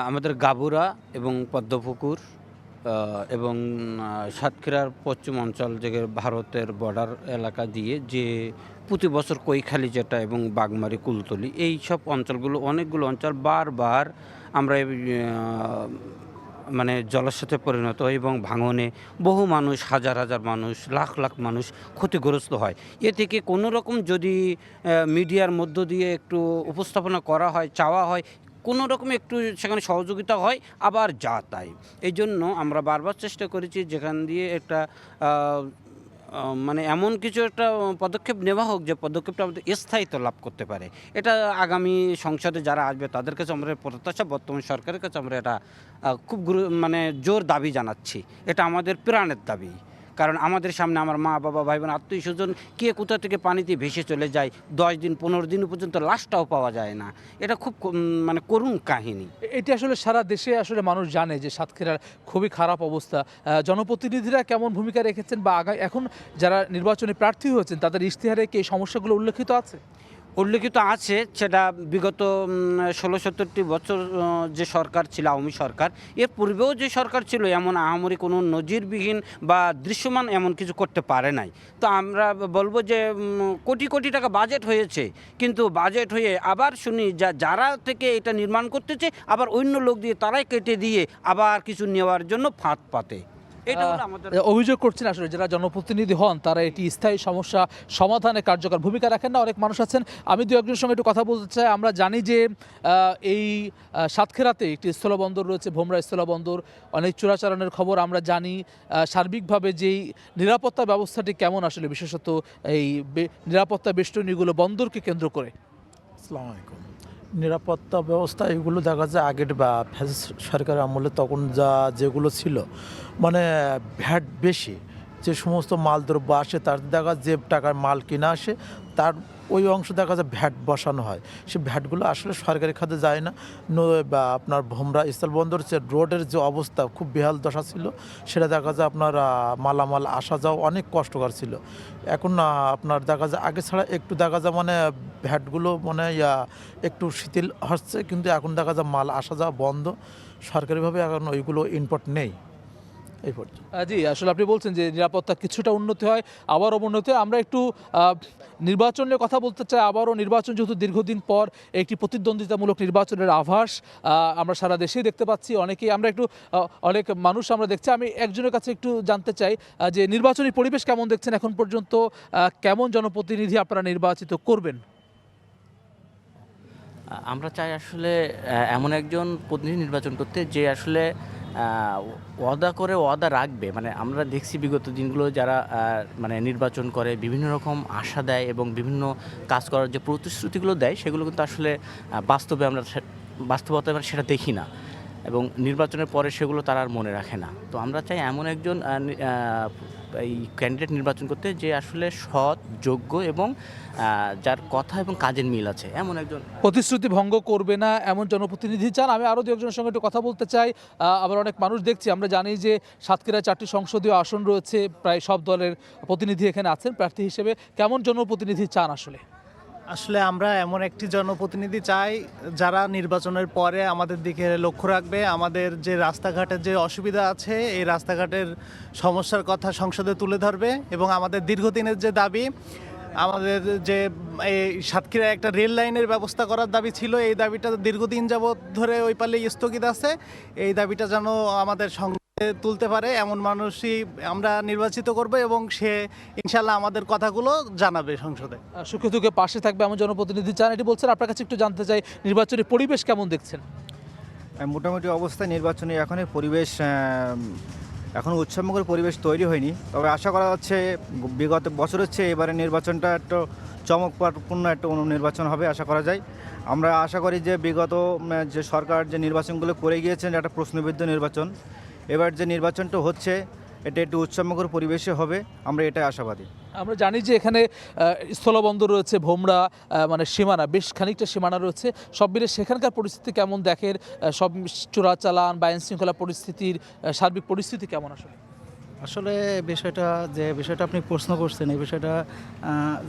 আমাদের গাবুরা এবং পদ্মপুকুর এবং সাতক্ষীরার পশ্চিম অঞ্চল যে ভারতের বর্ডার এলাকা দিয়ে যে প্রতি বছর কৈখালি যেটা এবং বাগমারি, কুলতলি, এই সব অঞ্চলগুলো, অনেকগুলো অঞ্চল বারবার আমরা জলাশয়ে পরিণত হয় এবং ভাঙনে বহু মানুষ, হাজার হাজার মানুষ, লাখ লাখ মানুষ ক্ষতিগ্রস্ত হয়। এ থেকে কোনো রকম যদি মিডিয়ার মধ্য দিয়ে একটু উপস্থাপনা করা হয়, চাওয়া হয়, কোনো রকম একটু সেখানে সহযোগিতা হয়, আবার যা তাই। এই জন্য আমরা বারবার চেষ্টা করেছি যেখান দিয়ে একটা এমন কিছু একটা পদক্ষেপ নেওয়া হোক যে পদক্ষেপটা আমাদের স্থায়িত্ব লাভ করতে পারে। এটা আগামী সংসদে যারা আসবে তাদের কাছে আমরা প্রত্যাশা, বর্তমান সরকারের কাছে আমরা এটা খুব জোর দাবি জানাচ্ছি। এটা আমাদের প্রাণের দাবি, কারণ আমাদের সামনে আমার মা, বাবা, ভাই বোন, আত্মীয় স্বজন কে কোথা থেকে পানিতে ভেসে চলে যায়, 10 দিন 15 দিন পর্যন্ত লাশটাও পাওয়া যায় না। এটা খুব করুণ কাহিনী।
এটি আসলে সারা দেশে আসলে মানুষ জানে যে সাতক্ষীরার খুবই খারাপ অবস্থা। জনপ্রতিনিধিরা কেমন ভূমিকা রেখেছেন, বা এখন যারা নির্বাচনে প্রার্থী হয়েছেন তাদের ইশতেহারে কি এই সমস্যাগুলো উল্লেখিত আছে?
উল্লেখিত আছে। সেটা বিগত 16-17টি বছর যে সরকার ছিল, আওয়ামী সরকার, এর পূর্বেও যে সরকার ছিল, এমন আহামরি কোনো নজিরবিহীন বা দৃশ্যমান এমন কিছু করতে পারে নাই। তো আমরা বলবো যে কোটি কোটি টাকা বাজেট হয়েছে, কিন্তু বাজেট হয়ে আবার শুনি যারা থেকে এটা নির্মাণ করতেছে, আবার অন্য লোক দিয়ে তারাই কেটে দিয়ে আবার কিছু নেওয়ার জন্য ফাঁদ পাতে। এটা হলো আমাদের
অভিযোগ করছেন আসলে যারা জনপ্রতিনিধি হন তারা এটি স্থায়ী সমস্যা সমাধানে কার্যকর ভূমিকা রাখেন না, অনেক মানুষ আছেন। আমি দু একজনের সঙ্গে একটু কথা বলতে চাই। আমরা জানি যে এই সাতক্ষীরাতে একটি স্থলবন্দর রয়েছে, ভোমরা স্থলবন্দর, অনেক চোরাচালানের খবর আমরা জানি। সার্বিকভাবে যেই নিরাপত্তা ব্যবস্থাটি কেমন আসলে, বিশেষত এই নিরাপত্তা বেষ্টনীগুলো বন্দরকে কেন্দ্র করে?
আসসালামু আলাইকুম। নিরাপত্তা ব্যবস্থা এগুলো দেখা যায় আগের বা সরকারের আমলে তখন যেগুলো ছিল মানে ভ্যাট বেশি, যে সমস্ত মালদ্রব্য আসে তার দেখা যে টাকার মাল কিনা আসে তার ওই অংশ দেখা যায় ভ্যাট বসানো হয়। সেই ভ্যাটগুলো আসলে সরকারি খাতে যায় না। বা আপনার ভোমরা স্থলবন্দর যে রোডের যে অবস্থা খুব বেহাল দশা ছিল, সেটা দেখা যায় আপনার মালামাল আসা যাওয়া অনেক কষ্টকর ছিল। এখন আপনার দেখা যায় আগে ছাড়া একটু দেখা যায় মানে ভ্যাটগুলো মানে একটু শিথিল হচ্ছে, কিন্তু এখন দেখা যায় মাল আসা যাওয়া বন্ধ, সরকারিভাবে এখন ওইগুলো ইম্পোর্ট নেই এই পর্যন্ত।
জি, আসলে আপনি বলছেন যে নিরাপত্তা কিছুটা উন্নতি হয়, আবার অবনতি হয়। আমরা একটু নির্বাচনের কথা বলতে চাই। আবারও নির্বাচন যেহেতু দীর্ঘদিন পর একটি প্রতিদ্বন্দ্বিতামূলক নির্বাচনের আভাস আমরা সারা দেশেই দেখতে পাচ্ছি। অনেকেই আমরা একটু অনেক মানুষ আমরা দেখছি। আমি একজনের কাছে একটু জানতে চাই যে নির্বাচনী পরিবেশ কেমন দেখছেন এখন পর্যন্ত, কেমন জনপ্রতিনিধি আপনারা নির্বাচিত করবেন?
আমরা চাই আসলে এমন একজন প্রতিনিধি নির্বাচন করতে যে আসলে ওয়াদা করে ওয়াদা রাখবে। মানে আমরা দেখছি বিগত দিনগুলো যারা মানে নির্বাচন করে বিভিন্ন রকম আশা দেয় এবং বিভিন্ন কাজ করার যে প্রতিশ্রুতিগুলো দেয় সেগুলো কিন্তু আসলে বাস্তবতায় আমরা সেটা দেখি না, এবং নির্বাচনের পরে সেগুলো তারা আর মনে রাখে না। তো আমরা চাই এমন একজন এই ক্যান্ডিডেট নির্বাচন করতে যে আসলে সৎ, যোগ্য এবং যার কথা এবং কাজের মিল আছে, এমন একজন।
প্রতিশ্রুতি ভঙ্গ করবে না এমন জনপ্রতিনিধি চান। আমি আরও দু একজনের সঙ্গে একটু কথা বলতে চাই। আবার অনেক মানুষ দেখছি, আমরা জানি যে সাতক্ষীরায় 4টি সংসদীয় আসন রয়েছে, প্রায় সব দলের প্রতিনিধি এখানে আছেন প্রার্থী হিসেবে। কেমন জনপ্রতিনিধি চান আসলে?
আসলে আমরা এমন একটি জনপ্রতিনিধি চাই যারা নির্বাচনের পরে আমাদের দিকে লক্ষ্য রাখবে, আমাদের যে রাস্তাঘাটের যে অসুবিধা আছে এই রাস্তাঘাটের সমস্যার কথা সংসদে তুলে ধরবে, এবং আমাদের দীর্ঘদিনের যে দাবি, আমাদের যে এই সাতক্ষীরায় একটা রেল লাইনের ব্যবস্থা করার দাবি ছিল, এই দাবিটা দীর্ঘদিন যাবৎ ধরে ওই পালে স্থগিত আছে। এই দাবিটা যেন আমাদের তুলতে পারে এমন মানুষই আমরা নির্বাচিত করব, এবং সে ইনশাল্লাহ আমাদের কথাগুলো জানাবে সংসদে।
সুখে দুঃখে পাশে থাকবে এমন জনপ্রতিনিধি চান, এটি বলছেন। আপনার কাছে একটু জানতে চাই, নির্বাচনী পরিবেশ কেমন দেখছেন?
মোটামুটি অবস্থায় নির্বাচনী এখনই পরিবেশ এখন উৎসবমুখর পরিবেশ তৈরি হয়নি, তবে আশা করা যাচ্ছে বিগত বছর হচ্ছে এবারে নির্বাচনটা একটু চমকপূর্ণ একটা নির্বাচন হবে আশা করা যায়। আমরা আশা করি যে বিগত যে সরকার যে নির্বাচনগুলো করে গিয়েছেন একটা প্রশ্নবিদ্ধ নির্বাচন, এবার যে নির্বাচনটা হচ্ছে এটা একটু উৎসবমুখর পরিবেশে হবে, আমরা এটাই আশাবাদী।
আমরা জানি যে এখানে স্থলবন্দর রয়েছে, ভোমরা মানে সীমানা, বেশ খানিকটা সীমানা রয়েছে। সব মিলে সেখানকার পরিস্থিতি কেমন দেখেন? সব চোরাচালান বা আইনশৃঙ্খলা পরিস্থিতির সার্বিক পরিস্থিতি কেমন আসলে?
আসলে বিষয়টা আপনি প্রশ্ন করছেন, এই বিষয়টা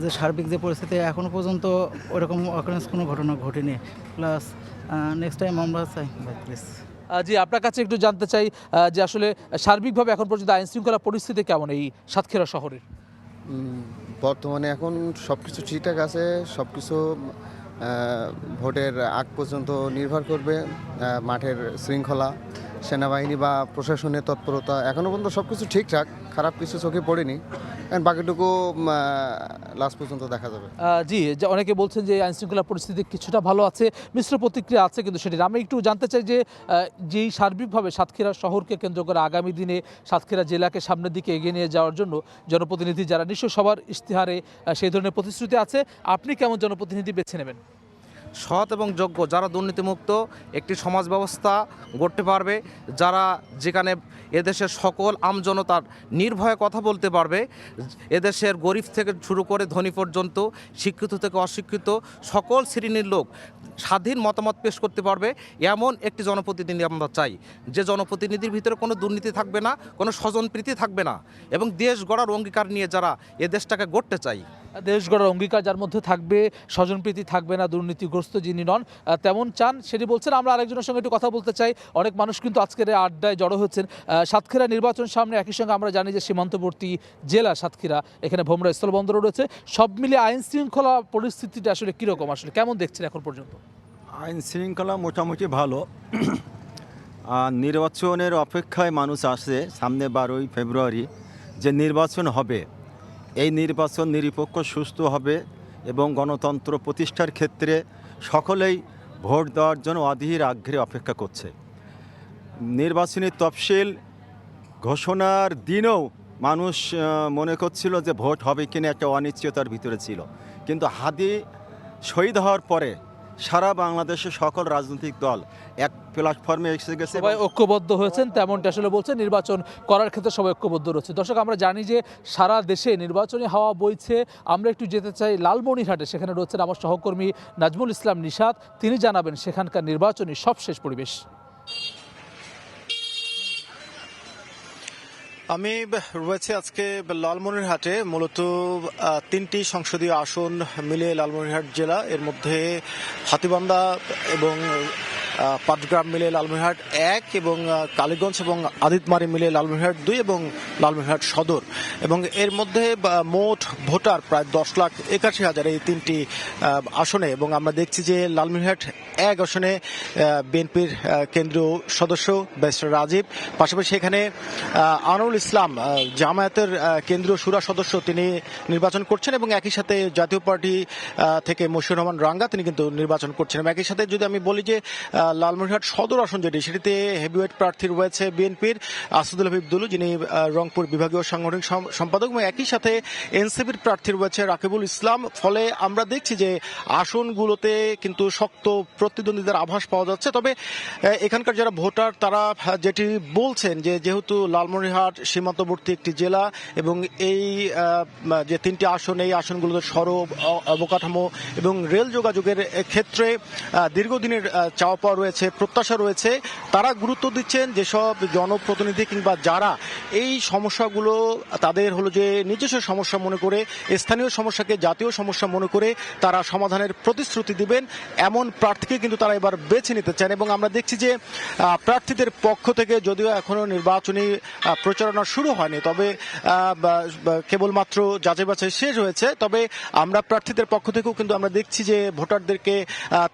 যে সার্বিক যে পরিস্থিতি এখনও পর্যন্ত ওরকম অকারেন্স কোনো ঘটনা ঘটেনি। প্লাস নেক্সট টাইম আমরা চাই প্লিজ।
জি, আপনার কাছে একটু জানতে চাই যে আসলে সার্বিকভাবে এখন পর্যন্ত আইনশৃঙ্খলা পরিস্থিতি কেমন এই সাতক্ষীরা শহরের?
বর্তমানে এখন সব কিছু ঠিকঠাক আছে। সব কিছু ভোটের আগ পর্যন্ত নির্ভর করবে মাঠের শৃঙ্খলা, সেনাবাহিনী বা প্রশাসনের তৎপরতা। এখনও পর্যন্ত সব কিছু ঠিকঠাক, খারাপ কিছু চোখে পড়েনি, বাকিটুকু লাস্ট পর্যন্ত দেখা যাবে।
জি, অনেকে বলছেন যে আইনশৃঙ্খলা পরিস্থিতি কিছুটা ভালো আছে, মিশ্র প্রতিক্রিয়া আছে কিন্তু সেটি। আমি একটু জানতে চাই যে যেই সার্বিকভাবে সাতক্ষীরা শহরকে কেন্দ্র করে আগামী দিনে সাতক্ষীরা জেলাকে সামনের দিকে এগিয়ে নিয়ে যাওয়ার জন্য জনপ্রতিনিধি যারা নিশ্চয় সবার ইশতেহারে সেই ধরনের প্রতিশ্রুতি আছে, আপনি কেমন জনপ্রতিনিধি বেছে নেবেন?
সৎ এবং যোগ্য, যারা দুর্নীতিমুক্ত একটি সমাজ ব্যবস্থা গড়তে পারবে, যারা যেখানে এদেশের সকল আমজনতার নির্ভয়ে কথা বলতে পারবে, এদেশের গরিব থেকে শুরু করে ধনী পর্যন্ত, শিক্ষিত থেকে অশিক্ষিত সকল শ্রেণীর লোক স্বাধীন মতামত পেশ করতে পারবে, এমন একটি জনপ্রতিনিধি আমরা চাই। যে জনপ্রতিনিধির ভিতরে কোনো দুর্নীতি থাকবে না, কোনো স্বজনপ্রীতি থাকবে না, এবং দেশ গড়ার অঙ্গীকার নিয়ে যারা এ দেশটাকে গড়তে চাই।
দেশ গড়ার অঙ্গীকার যার মধ্যে থাকবে, স্বজনপ্রীতি থাকবে না, দুর্নীতিগ্রস্ত যিনি নন তেমন চান, সেটি বলছেন। আমরা আরেকজনের সঙ্গে একটু কথা বলতে চাই। অনেক মানুষ কিন্তু আজকের আড্ডায় জড়ো হচ্ছেন। সাতক্ষীরা নির্বাচন সামনে, একই সঙ্গে আমরা জানি যে সীমান্তবর্তী জেলা সাতক্ষীরা, এখানে ভোমরা স্থলবন্দরও রয়েছে। সব মিলে আইন শৃঙ্খলা পরিস্থিতিটা আসলে কীরকম, আসলে কেমন দেখছেন এখন পর্যন্ত?
আইন শৃঙ্খলা মোটামুটি ভালো,
নির্বাচনের অপেক্ষায় মানুষ আছে। সামনে 12ই ফেব্রুয়ারি যে নির্বাচন হবে, এই নির্বাচন নিরপেক্ষ সুষ্ঠু হবে এবং গণতন্ত্র প্রতিষ্ঠার ক্ষেত্রে সকলেই ভোট দেওয়ার জন্য অধীর আগ্রহে অপেক্ষা করছে। নির্বাচনী তফসিল ঘোষণার দিনেও মানুষ মনে করছিল যে ভোট হবে কিনা, একটা অনিশ্চয়তার ভিতরে ছিল। কিন্তু হাদি শহীদ হওয়ার পরে সারা বাংলাদেশের সকল রাজনৈতিক দল এক প্ল্যাটফর্মে এসে গেছে,
সবাই ঐক্যবদ্ধ হয়েছেন, তেমনটা আসলে বলছে নির্বাচন করার ক্ষেত্রে সবাই ঐক্যবদ্ধ রয়েছে। দর্শক, আমরা জানি যে সারা দেশে নির্বাচনী হাওয়া বইছে। আমরা একটু যেতে চাই লালমনিরহাটে, সেখানে রয়েছেন আমার সহকর্মী নাজমুল ইসলাম নিশাত। তিনি জানাবেন সেখানকার নির্বাচনী সবশেষ পরিবেশ।
আমি রয়েছে আজকে লালমনিরহাটে। মূলত 3টি সংসদীয় আসন মিলে লালমনিরহাট জেলা, এর মধ্যে হাতীবান্ধা এবং পাটগ্রাম মিলে লালমনিরহাট 1 এবং কালীগঞ্জ এবং আদিতমারি মিলে লালমনিরহাট 2 এবং লালমনিরহাট সদর। এবং এর মধ্যে মোট ভোটার প্রায় 10,81,000 এই 3টি আসনে। এবং আমরা দেখছি যে লালমনিরহাট 1 আসনে বিএনপির কেন্দ্রীয় সদস্য ব্যারিস্টার রাজীব, পাশাপাশি এখানে আনোয়ারুল ইসলাম জামায়াতের কেন্দ্রীয় শুরা সদস্য, তিনি নির্বাচন করছেন। এবং একই সাথে জাতীয় পার্টি থেকে মশিউর রহমান রাঙ্গা, তিনি কিন্তু নির্বাচন করছেন। এবং একই সাথে যদি আমি বলি যে লালমনিরহাট সদর আসন যেটি, সেটিতে হেভিওয়েট প্রার্থী রয়েছে বিএনপির আসাদুল হাবিব দুলু, যিনি রংপুর বিভাগীয় সাংগঠনিক সম্পাদক, এবং একই সাথে এনসিপির প্রার্থী রয়েছে রাকিবুল ইসলাম। ফলে আমরা দেখছি যে আসনগুলোতে কিন্তু শক্ত প্রতিদ্বন্দ্বিতার আভাস পাওয়া যাচ্ছে। তবে এখানকার যারা ভোটার তারা যেটি বলছেন যে যেহেতু লালমনিরহাট সীমান্তবর্তী একটি জেলা এবং এই যে 3টি আসন, এই আসনগুলোতে সড়ক অবকাঠামো এবং রেল যোগাযোগের ক্ষেত্রে দীর্ঘদিনের চাওয়া পাওয়া রয়েছে, প্রত্যাশা রয়েছে। তারা গুরুত্ব দিচ্ছেন যেসব জনপ্রতিনিধি কিংবা যারা এই সমস্যাগুলো তাদের হলো যে নিজস্ব সমস্যা মনে করে, স্থানীয় সমস্যাকে জাতীয় সমস্যা মনে করে তারা সমাধানের প্রতিশ্রুতি দিবেন, এমন প্রার্থীকে কিন্তু তারা এবার বেছে নিতে চান। এবং আমরা দেখছি যে প্রার্থীদের পক্ষ থেকে যদিও এখনো নির্বাচনী প্রচারণা শুরু হয়নি, তবে কেবলমাত্র যাচাই বাছাই শেষ হয়েছে, তবে আমরা প্রার্থীদের পক্ষ থেকেও কিন্তু আমরা দেখছি যে ভোটারদেরকে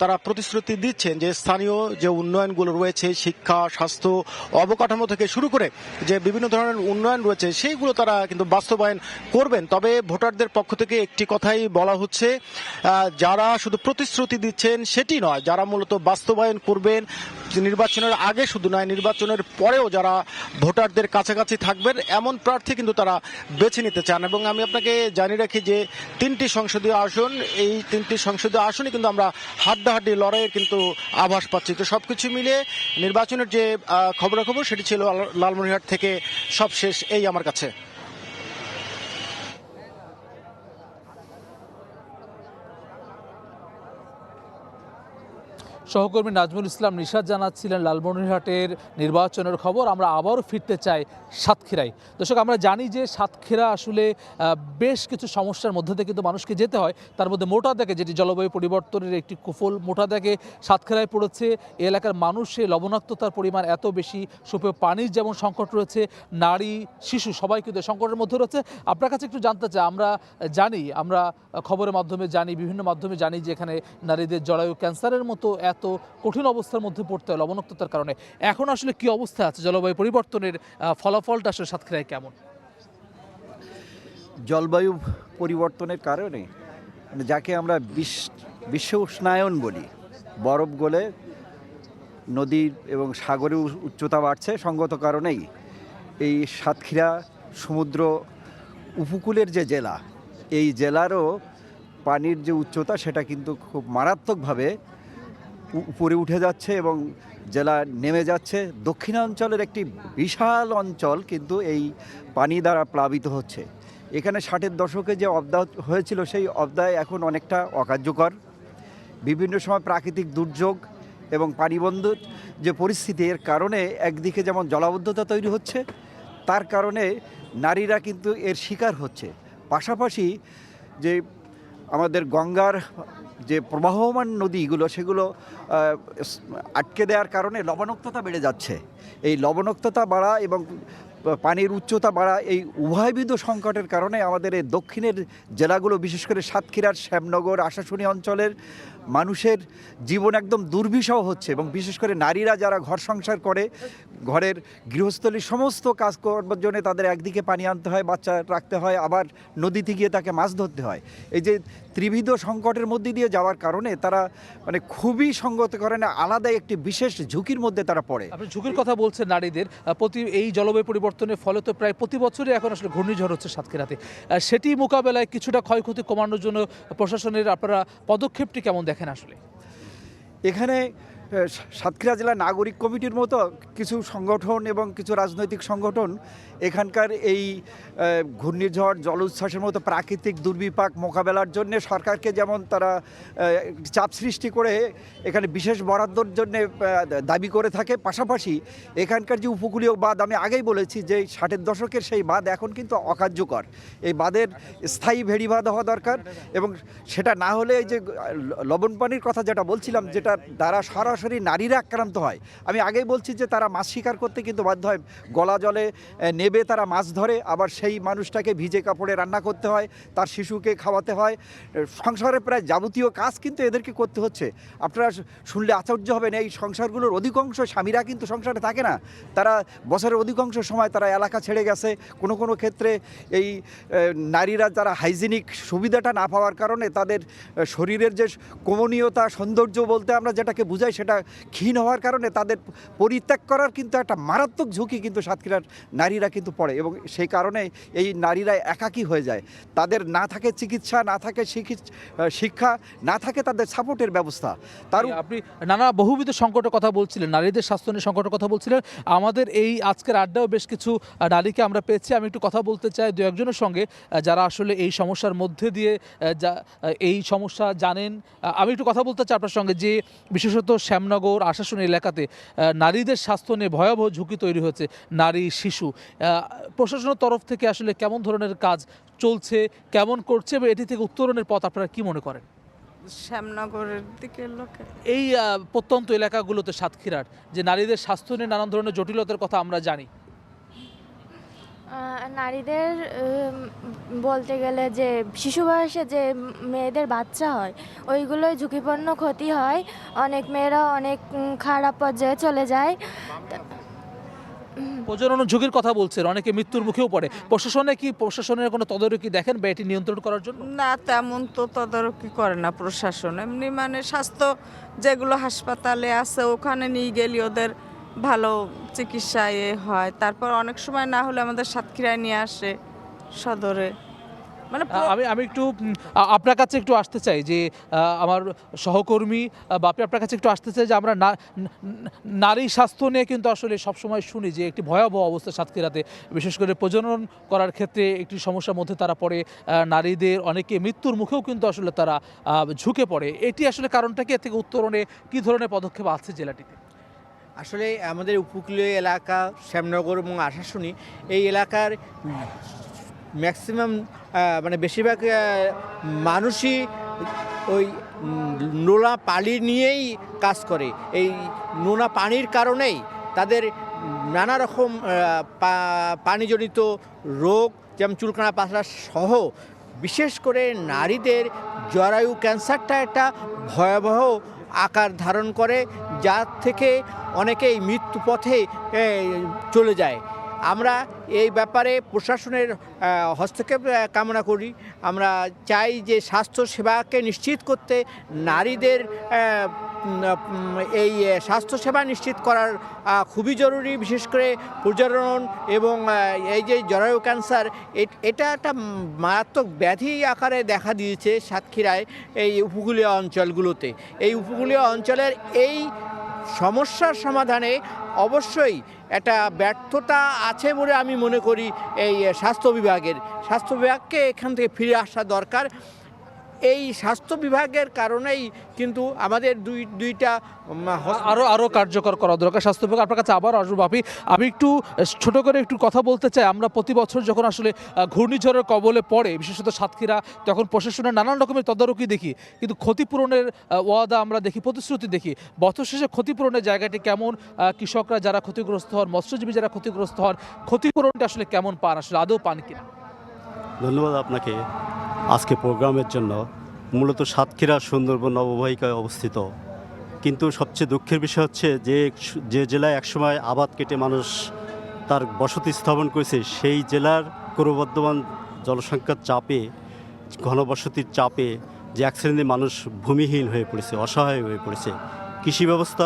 তারা প্রতিশ্রুতি দিচ্ছেন যে স্থানীয় যে উন্নয়নগুলো রয়েছে, শিক্ষা, স্বাস্থ্য, অবকাঠামো থেকে শুরু করে যে বিভিন্ন ধরনের উন্নয়ন রয়েছে, সেইগুলো তারা কিন্তু বাস্তবায়ন করবেন। তবে ভোটারদের পক্ষ থেকে একটি কথাই বলা হচ্ছে, যারা শুধু প্রতিশ্রুতি দিচ্ছেন সেটি নয়, যারা মূলত বাস্তবায়ন করবেন নির্বাচনের আগে শুধু নয়, নির্বাচনের পরেও যারা ভোটারদের কাছাকাছি থাকবেন, এমন প্রার্থী কিন্তু তারা বেছে নিতে চান। এবং আমি আপনাকে জানিয়ে রাখি যে 3টি সংসদীয় আসন, এই 3টি সংসদীয় আসনে কিন্তু আমরা হাড্ডাহাড্ডি লড়াইয়ের কিন্তু আভাস পাচ্ছি। তো সবকিছু মিলিয়ে নির্বাচনের যে খবরাখবর সেটি ছিল লালমনিরহাট থেকে সবশেষ এই আমার কাছে।
সহকর্মী নাজমুল ইসলাম নিশাত জানাচ্ছিলেন লালমনিরহাটের নির্বাচনের খবর। আমরা আবারও ফিরতে চাই সাতক্ষীরায়। দর্শক, আমরা জানি যে সাতক্ষীরা আসলে বেশ কিছু সমস্যার মধ্যে থেকে কিন্তু মানুষকে যেতে হয়। তার মধ্যে মোটা দাগে, যেটি জলবায়ু পরিবর্তনের একটি কুফল, মোটা দাগে সাতক্ষীরায় পড়েছে। এই এলাকার মানুষে লবণাক্ততার পরিমাণ এত বেশি, সুপেয় পানির যেমন সংকট রয়েছে, নারী শিশু সবাই কিন্তু সংকটের মধ্যে রয়েছে। আপনার কাছে একটু জানতে চাই, আমরা জানি, আমরা খবরের মাধ্যমে জানি, বিভিন্ন মাধ্যমে জানি যে এখানে নারীদের জরায়ু ক্যান্সারের মতো এত কঠিন অবস্থার মধ্যে পড়তে হয় লবণাক্ততার কারণে। এখন আসলে কি অবস্থা আছে জলবায়ু পরিবর্তনের, ফলাফলটা আসলে সাতক্ষীরায় কেমন?
জলবায়ু পরিবর্তনের কারণে, যাকে আমরা বিশ্ব উষ্ণায়ন বলি, বরফ গলে নদীর এবং সাগরের উচ্চতা বাড়ছে। সঙ্গত কারণেই এই সাতক্ষীরা সমুদ্র উপকূলের যে জেলা, এই জেলারও পানির যে উচ্চতা সেটা কিন্তু খুব মারাত্মকভাবে উপরে উঠে যাচ্ছে এবং জেলা নেমে যাচ্ছে। দক্ষিণাঞ্চলের একটি বিশাল অঞ্চল কিন্তু এই পানি দ্বারা প্লাবিত হচ্ছে। এখানে 60-এর দশকে যে অবদাহ হয়েছিল, সেই অবদায় এখন অনেকটা অকার্যকর। বিভিন্ন সময় প্রাকৃতিক দুর্যোগ এবং পানিবন্ধর যে পরিস্থিতি, এর কারণে একদিকে যেমন জলাবদ্ধতা তৈরি হচ্ছে, তার কারণে নারীরা কিন্তু এর শিকার হচ্ছে। পাশাপাশি যে আমাদের গঙ্গার যে প্রবাহমান নদীগুলো, সেগুলো আটকে দেওয়ার কারণে লবণাক্ততা বেড়ে যাচ্ছে। এই লবণাক্ততা বাড়া এবং পানির উচ্চতা বাড়া, এই উভয়বিধ সংকটের কারণে আমাদের এই দক্ষিণের জেলাগুলো, বিশেষ করে সাতক্ষীরার শ্যামনগর, আশাশুনি অঞ্চলের মানুষের জীবন একদম দুর্বিষহ হচ্ছে, এবং বিশেষ করে নারীরা যারা ঘর সংসার করে, ঘরের গৃহস্থলীর সমস্ত কাজ করবার জন্য তাদের একদিকে পানি আনতে হয়, বাচ্চা রাখতে হয়, আবার নদীতে গিয়ে তাকে মাছ ধরতে হয়। এই যে ত্রিবিধ সংকটের মধ্যে দিয়ে যাওয়ার কারণে তারা মানে খুবই সঙ্গত করে না, আলাদা একটি বিশেষ ঝুঁকির মধ্যে তারা পড়ে।
আপনি ঝুঁকির কথা বলছেন নারীদের, এই জলবায়ু পরিবর্তনের ফলে তো প্রায় প্রতি বছরই এখন আসলে ঘূর্ণিঝড় হচ্ছে সাতক্ষীরাতে। সেটি মোকাবেলায় কিছুটা ক্ষয়ক্ষতি কমানোর জন্য প্রশাসনের আপনারা পদক্ষেপটি কেমন দেখেন আসলে?
এখানে সাতক্ষীরা জেলা নাগরিক কমিটির মতো কিছু সংগঠন এবং কিছু রাজনৈতিক সংগঠন এখানকার এই ঘূর্ণিঝড়, জল উচ্ছ্বাসের মতো প্রাকৃতিক দুর্বিপাক মোকাবেলার জন্য সরকারকে যেমন তারা চাপ সৃষ্টি করে এখানে বিশেষ বরাদ্দর জন্য দাবি করে থাকে, পাশাপাশি এখানকার যে উপকূলীয় বাঁধ, আমি আগেই বলেছি যে 60-এর দশকের সেই বাঁধ এখন কিন্তু অকার্যকর। এই বাঁধের স্থায়ী ভেড়িবাঁধ হওয়া দরকার, এবং সেটা না হলে এই যে লবণ পানির কথা যেটা বলছিলাম, যেটা দ্বারা সরাসরি নারীরা আক্রান্ত হয়। আমি আগেই বলছি যে তারা মাছ শিকার করতে কিন্তু বাধ্য হয়, গলা জলে নেবে তারা মাছ ধরে, আবার সেই মানুষটাকে ভিজে কাপড়ে রান্না করতে হয়, তার শিশুকে খাওয়াতে হয়, সংসারে প্রায় যাবতীয় কাজ কিন্তু এদেরকে করতে হচ্ছে। আপনারা শুনলে আশ্চর্য হবেন, এই সংসারগুলোর অধিকাংশ স্বামীরা কিন্তু সংসারে থাকে না, তারা বছরের অধিকাংশ সময় তারা এলাকা ছেড়ে গেছে। কোনো কোনো ক্ষেত্রে এই নারীরা যারা হাইজিনিক সুবিধাটা না পাওয়ার কারণে তাদের শরীরের যে কমনীয়তা, সৌন্দর্য বলতে আমরা যেটাকে বুঝাই, সেটা ক্ষীণ হওয়ার কারণে তাদের পরিত্যাগ করার কিন্তু একটা মারাত্মক ঝুঁকি কিন্তু সাতক্ষীরার নারীরা কিন্তু পড়ে, এবং সেই কারণে এই নারীরা একাকী হয়ে যায়। তাদের না থাকে চিকিৎসা, না থাকে শিক্ষা, না থাকে তাদের সাপোর্টের ব্যবস্থা। তার
আপনি নানা বহুবিধ সংকটের কথা বলছিলেন, নারীদের স্বাস্থ্য নিয়ে সংকটের কথা বলছিলেন। আমাদের এই আজকের আড্ডাও বেশ কিছু নারীকে আমরা পেয়েছি। আমি একটু কথা বলতে চাই দু একজনের সঙ্গে যারা আসলে এই সমস্যার মধ্যে দিয়ে এই সমস্যা জানেন। আমি একটু কথা বলতে চাই আপনার সঙ্গে যে বিশেষত শ্যামনগর, আশাশুনি এলাকাতে নারীদের স্বাস্থ্য নিয়ে ভয়াবহ ঝুঁকি তৈরি হয়েছে, নারী, শিশু। প্রশাসনের তরফ থেকে আসলে কেমন ধরনের কাজ চলছে, কেমন করছে, এবং এটি থেকে উত্তরণের পথ আপনারা কি মনে করেন?
শ্যামনগরের দিকের লোকে
এই প্রত্যন্ত এলাকাগুলোতে সাতক্ষীরার যে নারীদের স্বাস্থ্য নিয়ে নানান ধরনের জটিলতার কথা আমরা জানি।
নারীদের বলতে গেলে যে শিশু বয়সে যে মেয়েদের বাচ্চা হয়, ওইগুলোই ঝুঁকিপূর্ণ ক্ষতি হয়। অনেক মেয়েরা অনেক খারাপ পর্যায়ে চলে যায়।
প্রজনন ঝুঁকির কথা বলছেন, অনেকে মৃত্যুর মুখেও পড়ে। প্রশাসনের কোনো তদারকি দেখেন বা এটি নিয়ন্ত্রণ করার জন্য?
না, তেমন তো তদারকি করে না প্রশাসন। এমনি মানে স্বাস্থ্য যেগুলো হাসপাতালে আছে ওখানে নিয়ে গেলে ওদের ভালো চিকিৎসা হয়। তারপর অনেক সময় না হলে আমাদের সাতক্ষীরায় নিয়ে আসে সদরে। মানে
আমি একটু আপনার কাছে একটু আসতে চাই যে আমার সহকর্মী বাপি, আপনার কাছে একটু আসতে চাই যে আমরা নারী স্বাস্থ্য নিয়ে কিন্তু আসলে সবসময় শুনি যে একটি ভয়াবহ অবস্থা সাতক্ষীরাতে, বিশেষ করে প্রজনন করার ক্ষেত্রে একটি সমস্যার মধ্যে তারা পড়ে। নারীদের অনেকে মৃত্যুর মুখেও কিন্তু আসলে তারা ঝুঁকে পড়ে। এটি আসলে কারণটা কি? এর থেকে উত্তরণে কী ধরনের পদক্ষেপ আছে জেলাটিতে?
আসলে আমাদের উপকূলীয় এলাকা শ্যামনগর এবং আশাশুনি, এই এলাকার ম্যাক্সিমাম মানে বেশিরভাগ মানুষই ওই নোনা পানি নিয়েই কাজ করে। এই নোনা পানির কারণেই তাদের নানা রকম পানিজনিত রোগ, যেমন চুলকানা, পাতলা সহ বিশেষ করে নারীদের জরায়ু ক্যান্সারটা একটা ভয়াবহ আকার ধারণ করে, যার থেকে অনেকেই মৃত্যু পথে চলে যায়। আমরা এই ব্যাপারে প্রশাসনের হস্তক্ষেপ কামনা করি। আমরা চাই যে স্বাস্থ্য সেবাকে নিশ্চিত করতে, নারীদের এই স্বাস্থ্যসেবা নিশ্চিত করার খুবই জরুরি। বিশেষ করে প্রজনন এবং এই যে জরায়ু ক্যান্সার, এটা একটা মারাত্মক ব্যাধি আকারে দেখা দিয়েছে সাতক্ষীরায় এই উপকূলীয় অঞ্চলগুলোতে। এই উপকূলীয় অঞ্চলের এই সমস্যার সমাধানে অবশ্যই একটা ব্যর্থতা আছে বলে আমি মনে করি এই স্বাস্থ্য বিভাগকে এখান থেকে ফিরে আসা দরকার। এই স্বাস্থ্য বিভাগের কারণেই কিন্তু আমাদের দুইটা
আরও কার্যকর করা দরকার স্বাস্থ্য বিভাগ। আপনার কাছে আবার আসবো বাপি, আমি একটু ছোট করে একটু কথা বলতে চাই। আমরা প্রতি বছর যখন আসলে ঘূর্ণিঝড়ের কবলে পড়ে, বিশেষত সাতক্ষীরা, তখন প্রশাসনের নানান রকমের তদারকি দেখি, কিন্তু ক্ষতিপূরণের ওয়াদা আমরা দেখি, প্রতিশ্রুতি দেখি। বছর শেষে ক্ষতিপূরণের জায়গাটি কেমন? কৃষকরা যারা ক্ষতিগ্রস্ত হন, মৎস্যজীবী যারা ক্ষতিগ্রস্ত হন, ক্ষতিপূরণটা আসলে কেমন পান, আসলে আদৌ পান কিনা?
ধন্যবাদ আপনাকে আজকে প্রোগ্রামের জন্য।
মূলত সাতক্ষীরা সুন্দরবন অববাহিকায় অবস্থিত। কিন্তু সবচেয়ে দুঃখের বিষয় হচ্ছে যে জেলায় একসময় আবাদ কেটে মানুষ তার বসতি স্থাপন করেছে, সেই জেলার ক্রমবর্ধমান জনসংখ্যার চাপে, ঘনবসতির চাপে যে এক শ্রেণীর মানুষ ভূমিহীন হয়ে পড়েছে, অসহায় হয়ে পড়েছে। কৃষি ব্যবস্থা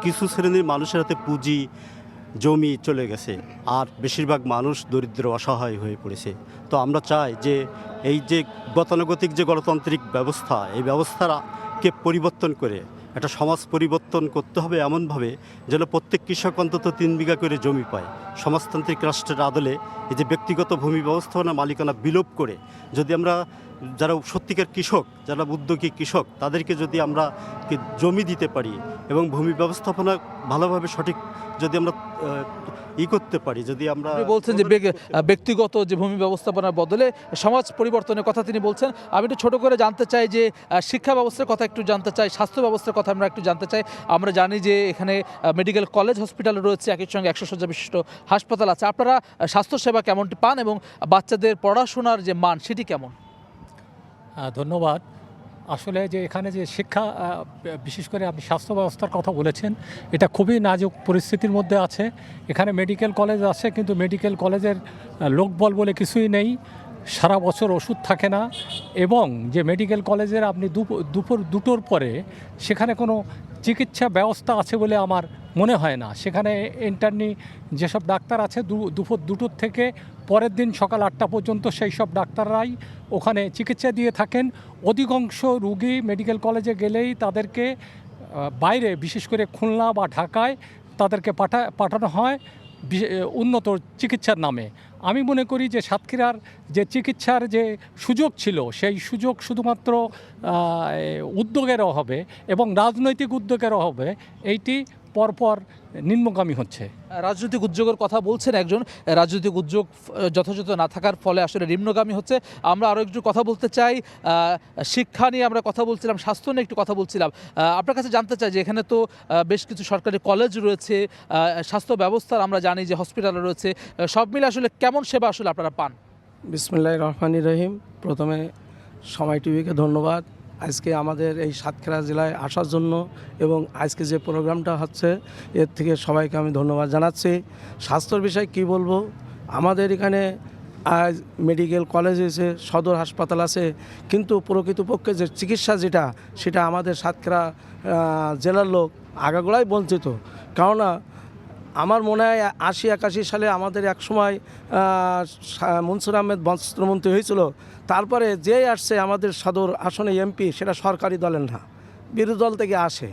কিছু শ্রেণীর মানুষের হাতে পুঁজি জমি চলে গেছে, আর বেশিরভাগ মানুষ দরিদ্র অসহায় হয়ে পড়েছে। তো আমরা চাই যে এই যে গতানুগতিক যে গণতান্ত্রিক ব্যবস্থা, এই ব্যবস্থাকে পরিবর্তন করে একটা সমাজ পরিবর্তন করতে হবে এমনভাবে যেন প্রত্যেক কৃষক অন্তত 3 বিঘা করে জমি পায়। সমাজতান্ত্রিক রাষ্ট্রের আদলে এই যে ব্যক্তিগত ভূমি ব্যবস্থাপনা মালিকানা বিলোপ করে যদি আমরা যারা সত্যিকার কৃষক, যারা উদ্যোগী কৃষক, তাদেরকে যদি আমরা জমি দিতে পারি এবং ভূমি ব্যবস্থাপনা ভালোভাবে সঠিক যদি আমরা করতে পারি, যদি আমরা
বলছেন যে ব্যক্তিগত যে ভূমি ব্যবস্থাপনার বদলে সমাজ পরিবর্তনের কথা তিনি বলছেন। আমি একটু ছোট করে জানতে চাই যে শিক্ষা ব্যবস্থার কথা একটু জানতে চাই, স্বাস্থ্য ব্যবস্থার কথা আমরা একটু জানতে চাই। আমরা জানি যে এখানে মেডিকেল কলেজ হসপিটাল রয়েছে, একই সঙ্গে 100 শয্যা বিশিষ্ট হাসপাতাল আছে। আপনারা স্বাস্থ্যসেবা কেমনটি পান এবং বাচ্চাদের পড়াশোনার যে মান সেটি কেমন?
ধন্যবাদ। আসলে যে এখানে যে শিক্ষা, বিশেষ করে আপনি স্বাস্থ্য ব্যবস্থার কথা বলেছেন, এটা খুবই নাজুক পরিস্থিতির মধ্যে আছে। এখানে মেডিকেল কলেজ আছে, কিন্তু মেডিকেল কলেজের লোকবল বলে কিছুই নেই, সারা বছর ওষুধ থাকে না, এবং যে মেডিকেল কলেজের আপনি দুপুর 2টোর পরে সেখানে কোনো চিকিৎসা ব্যবস্থা আছে বলে আমার মনে হয় না। সেখানে ইন্টার্নি যেসব ডাক্তার আছে দুপুর 2টোর থেকে পরের দিন সকাল 8টা পর্যন্ত সেই সব ডাক্তাররাই ওখানে চিকিৎসা দিয়ে থাকেন। অধিকাংশ রুগী মেডিকেল কলেজে গেলেই তাদেরকে বাইরে, বিশেষ করে খুলনা বা ঢাকায় তাদেরকে পাঠানো হয় উন্নত চিকিৎসার নামে। আমি মনে করি যে সাতক্ষীরার যে চিকিৎসার যে সুযোগ ছিল, সেই সুযোগ শুধুমাত্র উদ্যোগের অভাবে এবং রাজনৈতিক উদ্যোগের অভাবে এইটি পরপর নিম্নগামী হচ্ছে।
রাজনৈতিক উদ্যোগের কথা বলছেন একজন, রাজনৈতিক উদ্যোগ যথাযথ না থাকার ফলে আসলে নিম্নগামী হচ্ছে। আমরা আরও একটু কথা বলতে চাই, শিক্ষা নিয়ে আমরা কথা বলছিলাম, স্বাস্থ্য নিয়ে একটু কথা বলছিলাম। আপনার কাছে জানতে চাই যে এখানে তো বেশ কিছু সরকারি কলেজ রয়েছে, স্বাস্থ্য ব্যবস্থার আমরা জানি যে হসপিটাল রয়েছে, সব মিলে আসলে কেমন সেবা আসলে আপনারা পান?
বিসমিল্লাহির রহমানির রহিম। প্রথমে সময় টিভিকে ধন্যবাদ আজকে আমাদের এই সাতক্ষীরা জেলায় আসার জন্য, এবং আজকে যে প্রোগ্রামটা হচ্ছে এর থেকে সবাইকে আমি ধন্যবাদ জানাচ্ছি। স্বাস্থ্যর বিষয়ে কি বলবো, আমাদের এখানে আজ মেডিকেল কলেজ আছে, সদর হাসপাতাল আছে, কিন্তু প্রকৃতপক্ষে যে চিকিৎসা সেটা আমাদের সাতক্ষীরা জেলার লোক আগাগোড়াই বঞ্চিত। কেননা আমার মনে হয় 80-81 সালে আমাদের এক সময় মনসুর আহমেদ বস্ত্রমন্ত্রী হয়েছিল, তারপরে যেই আসছে আমাদের সদর আসনে এমপি, সেটা সরকারি দলের না, বিরোধী দল থেকে আসে,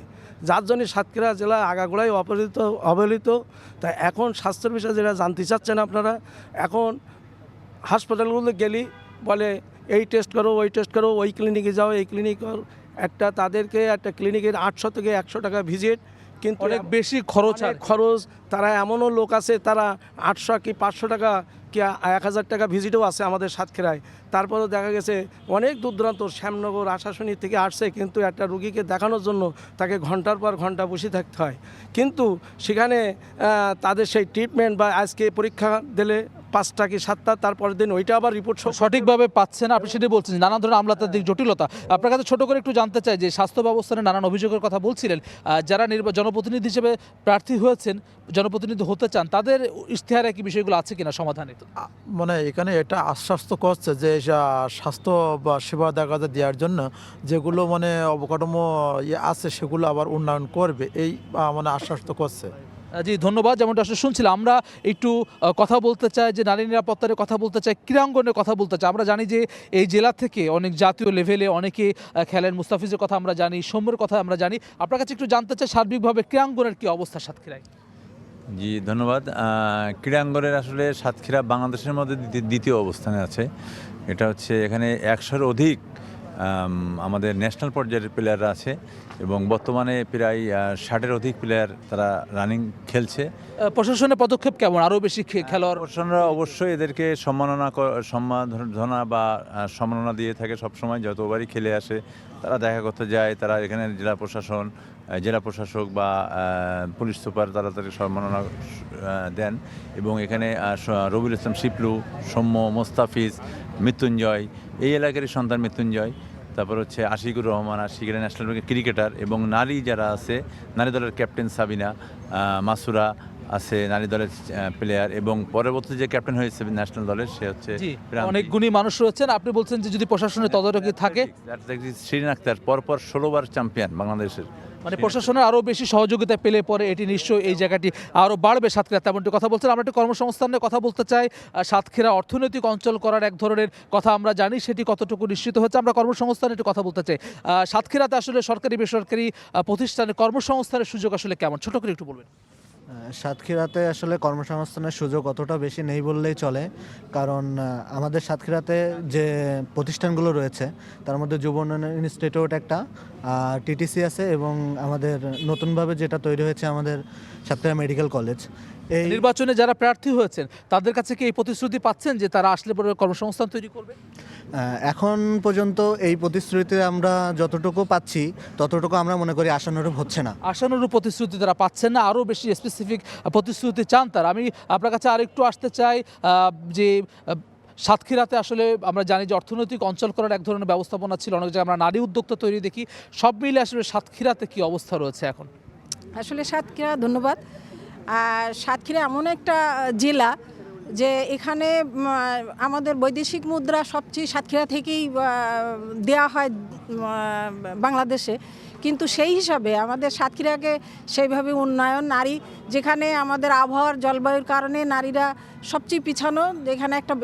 যার জন্য সাতক্ষীরা জেলা আগাগোড়াই অবহেলিত। তাই এখন স্বাস্থ্যের বিষয়ে যেটা জানতে চাচ্ছেন আপনারা, এখন হাসপাতালগুলো গেলি বলে এই টেস্ট করো, ওই টেস্ট করো, ওই ক্লিনিকে যাও, এই ক্লিনিক তাদেরকে একটা ক্লিনিকের 800 থেকে 100 টাকা ভিজিট, কিন্তু
অনেক বেশি খরচ।
তারা এমনও লোক আছে তারা 800 কি 500 টাকা কি 1000 টাকা ভিজিটও আছে আমাদের সাতক্ষীরায়। তারপরেও দেখা গেছে অনেক দূর দূরান্ত শ্যামনগর, আশাশুনি থেকে আসছে, কিন্তু একটা রুগীকে দেখানোর জন্য তাকে ঘন্টার পর ঘন্টা বসে থাকতে হয়। কিন্তু সেখানে তাদের সেই ট্রিটমেন্ট বা আজকে পরীক্ষা দিলে 5টা কি 7টা, তারপরের দিন ওইটা আবার রিপোর্ট
সঠিকভাবে পাচ্ছে না, আপনি সেটা বলছেন, নানা ধরনের আমলাতান্ত্রিক জটিলতা। আপনার কাছে ছোট করে একটু জানতে চাই যে স্বাস্থ্য ব্যবস্থার নানান অভিযোগের কথা বলছিলেন, যারা জনপ্রতিনিধি হিসেবে প্রার্থী হয়েছেন, জনপ্রতিনিধি হতে চান, তাদের ইশতেহারে কি বিষয়গুলো আছে কিনা সমাধানে?
মানে এখানে এটা আশ্বস্ত করছে যে স্বাস্থ্য বা সেবা দেখা দেওয়ার জন্য যেগুলো মানে অবকাঠামো আছে সেগুলো আবার উন্নয়ন করবে, এই মানে আশ্বস্ত করছে।
জি ধন্যবাদ। যেমনটা আসলে শুনছিলাম, আমরা একটু কথা বলতে চাই যে নারী নিরাপত্তার কথা বলতে চাই, ক্রীড়াঙ্গনের কথা বলতে চাই। আমরা জানি যে এই জেলা থেকে অনেক জাতীয় লেভেলে অনেকে খেলেন, মুস্তাফিজের কথা আমরা জানি, সৌম্যের কথা আমরা জানি। আপনার কাছে একটু জানতে চাই সার্বিকভাবে ক্রীড়াঙ্গনের কি অবস্থা সাতক্ষীরায়?
জি ধন্যবাদ। ক্রীড়াঙ্গনের আসলে সাতক্ষীরা বাংলাদেশের মধ্যে দ্বিতীয় অবস্থানে আছে। এটা হচ্ছে এখানে 100-এর অধিক আমাদের ন্যাশনাল পর্যায়ের প্লেয়াররা আছে, এবং বর্তমানে প্রায় 60-এর অধিক প্লেয়ার তারা রানিং খেলছে।
প্রশাসনের পদক্ষেপ কেমন? আরও বেশি খেলোয়াড়?
প্রশাসনরা অবশ্যই এদেরকে সম্মাননা বা সম্মাননা দিয়ে থাকে সবসময়, যতবারই খেলে আসে তারা দেখা করতে যায়, তারা এখানে জেলা প্রশাসক বা পুলিশ সুপার তারা তাদের সম্মাননা দেন। এবং এখানে রবিউল ইসলাম শিপলু, সৌম্য, মোস্তাফিজ, মৃত্যুঞ্জয়, এই এলাকারই সন্তান মৃত্যুঞ্জয়, তারপর হচ্ছে আশিকুর রহমান, আশিকের ন্যাশনাল ক্রিকেটার, এবং নারী যারা আছে, নারী দলের ক্যাপ্টেন সাবিনা, মাসুরা আছে নারী দলের প্লেয়ার, এবং পরবর্তী যে ক্যাপ্টেন হয়েছে ন্যাশনাল দলের সে হচ্ছে
অনেক গুণী মানুষ রয়েছেন। আপনি বলছেন যে যদি প্রশাসনের তদারকি থাকে,
শিরিন আক্তার পরপর 16 বার চ্যাম্পিয়ন বাংলাদেশের,
মানে প্রশাসনের আরও বেশি সহযোগিতা পেলে পরে এটি নিশ্চয়ই এই জায়গাটি আরও বাড়বে সাতক্ষীরা, তেমনটি কথা বলছেন। আমরা একটি কর্মসংস্থান নিয়ে কথা বলতে চাই। সাতক্ষীরা অর্থনৈতিক অঞ্চল করার এক ধরনের কথা আমরা জানি, সেটি কতটুকু নিশ্চিত হচ্ছে আমরা কর্মসংস্থানে একটু কথা বলতে চাই। সাতক্ষীরাতে আসলে সরকারি বেসরকারি প্রতিষ্ঠানে কর্মসংস্থানের সুযোগ আসলে কেমন, ছোট করে একটু বলবেন।
সাতক্ষীরাতে আসলে কর্মসংস্থানের সুযোগ অতটা বেশি নেই বললেই চলে, কারণ আমাদের সাতক্ষীরাতে যে প্রতিষ্ঠানগুলো রয়েছে তার মধ্যে যুব উন্নয়ন ইনস্টিটিউট একটা, টিটিসি আছে, এবং আমাদের নতুনভাবে যেটা তৈরি হয়েছে আমাদের সাতক্ষীরা মেডিকেল কলেজ। এই
নির্বাচনে যারা প্রার্থী হয়েছেন তাদের কাছে কি এই প্রতিশ্রুতি পাচ্ছেন যে তারা আসলে পরে কর্মসংস্থান তৈরি করবে?
এখন পর্যন্ত এই প্রতিশ্রুতি আমরা যতটুকু পাচ্ছি ততটুকু আমরা মনে করি আশানুরূপ হচ্ছে না।
আশানুরূপ প্রতিশ্রুতি তারা পাচ্ছেন না, আরও বেশি স্পেসিফিক প্রতিশ্রুতি চান তারা। আমি আপনার কাছে আরেকটু আসতে চাই যে সাতক্ষীরাতে আসলে আমরা জানি যে অর্থনৈতিক অঞ্চল করার এক ধরনের ব্যবস্থাপনা ছিল, অনেক জায়গায় আমরা নারী উদ্যোক্তা তৈরি দেখি, সব মিলে আসলে সাতক্ষীরাতে কি অবস্থা রয়েছে এখন?
আসলে সাতক্ষীরা, ধন্যবাদ। আর সাতক্ষীরা এমন একটা জেলা যে এখানে আমাদের বৈদেশিক মুদ্রা সবচেয়ে সাতক্ষীরা থেকেই দেয়া হয় বাংলাদেশে, কিন্তু সেই হিসাবে আমাদের সাতক্ষীরাকে সেইভাবে উন্নয়ন, নারী যেখানে আমাদের আবহাওয়ার জলবায়ুর কারণে নারীরা সবচেয়ে পিছানো, যেখানে একটা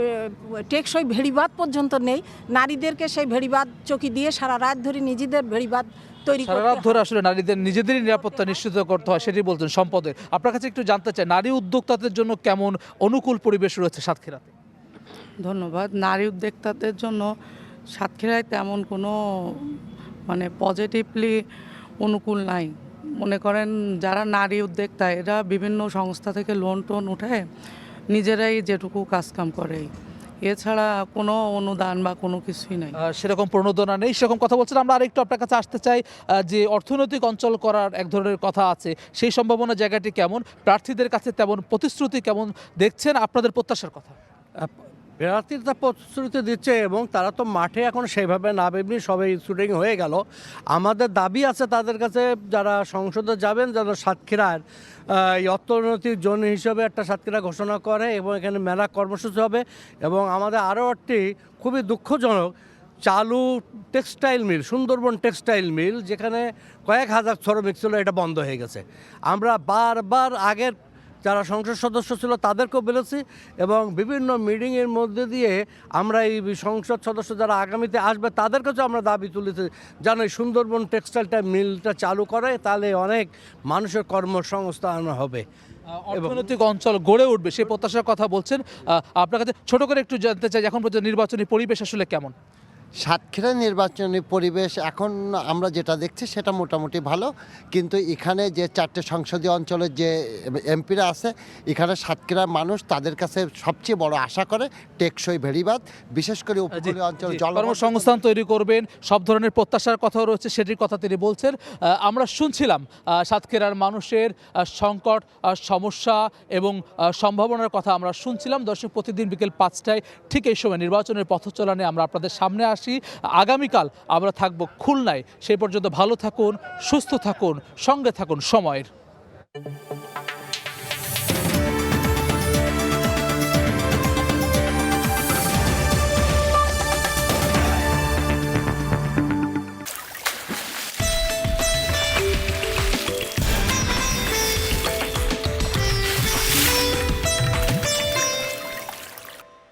টেকসই ভেড়িবাঁধ পর্যন্ত নেই, নারীদেরকে সেই ভেড়িবাঁধ চকি দিয়ে সারা রাত ধরে নিজেদের ভেড়িবাঁধ তৈরি
সারা রাত ধরে আসলে নারীদের নিজেদেরই নিরাপত্তা নিশ্চিত করতে হয়, সেটি বলছেন সম্পদের। আপনার কাছে একটু জানতে চাই, নারী উদ্যোক্তাদের জন্য কেমন অনুকূল পরিবেশ রয়েছে সাতক্ষীরাতে?
ধন্যবাদ। নারী উদ্যোক্তাদের জন্য সাতক্ষীরায় তেমন কোনো মানে পজিটিভলি অনুকূল নাই। মনে করেন যারা নারী উদ্যোক্তা এরা বিভিন্ন সংস্থা থেকে লোন টোন উঠে নিজেরাই যেটুকু কাজকাম করে, এছাড়া কোনো অনুদান বা কোনো কিছুই নাই,
সেরকম প্রণোদনা নেই, সেরকম কথা বলছেন। আমরা আরেকটু আপনার কাছে আসতে চাই যে অর্থনৈতিক অঞ্চল করার এক ধরনের কথা আছে, সেই সম্ভাবনা জায়গাটি কেমন, প্রার্থীদের কাছে তেমন প্রতিশ্রুতি কেমন দেখছেন, আপনাদের প্রত্যাশার কথা?
প্রার্থীরা প্রতিশ্রুতি দিচ্ছে এবং তারা তো মাঠে এখন সেইভাবে নামেননি, সবাই শুটিং হয়ে গেল। আমাদের দাবি আছে তাদের কাছে, যারা সংসদে যাবেন যেন সাতক্ষীরার এই অর্থনৈতিক জোন হিসেবে একটা সাতক্ষীরা ঘোষণা করে, এবং এখানে মেলা কর্মসূচি হবে। এবং আমাদের আরও একটি খুবই দুঃখজনক চালু textile mill, Sundarban textile mill, যেখানে কয়েক হাজার শ্রমিক ছিল, এটা বন্ধ হয়ে গেছে। আমরা বারবার আগের যারা সংসদ সদস্য ছিল তাদেরকেও বলেছি, এবং বিভিন্ন মিটিংয়ের মধ্যে দিয়ে আমরা এই সংসদ সদস্য যারা আগামীতে আসবে তাদের কাছেও আমরা দাবি তুলেছি যেন এই সুন্দরবন টেক্সটাইলটা মিলটা চালু করে, তাহলে অনেক মানুষের কর্মসংস্থান হবে,
অর্থনৈতিক অঞ্চল গড়ে উঠবে, সেই প্রত্যাশার কথা বলছেন। আপনার কাছে ছোট করে একটু জানতে চাই, এখন পর্যন্ত নির্বাচনী পরিবেশ আসলে কেমন?
সাতক্ষীরা নির্বাচনী পরিবেশ এখন আমরা যেটা দেখছি সেটা মোটামুটি ভালো, কিন্তু এখানে যে 4টে সংসদীয় অঞ্চলের যে এমপিরা আছে, এখানে সাতক্ষীরার মানুষ তাদের কাছে সবচেয়ে বড় আশা করে টেকসই ভেড়িবাঁধ, বিশেষ করে উপকূলীয় অঞ্চল
কর্মসংস্থান তৈরি করবেন, সব ধরনের প্রত্যাশার কথাও রয়েছে, সেটির কথা তিনি বলছেন। আমরা শুনছিলাম সাতক্ষীরার মানুষের সংকট, সমস্যা এবং সম্ভাবনার কথা আমরা শুনছিলাম। দর্শক, প্রতিদিন বিকেল 5টায় ঠিক এই সময় নির্বাচনের পথচলা নিয়ে আমরা আপনাদের সামনে আসি। আগামীকাল আমরা থাকবো খুলনায়। সেই পর্যন্ত ভালো থাকুন, সুস্থ থাকুন, সঙ্গে থাকুন সময়ের।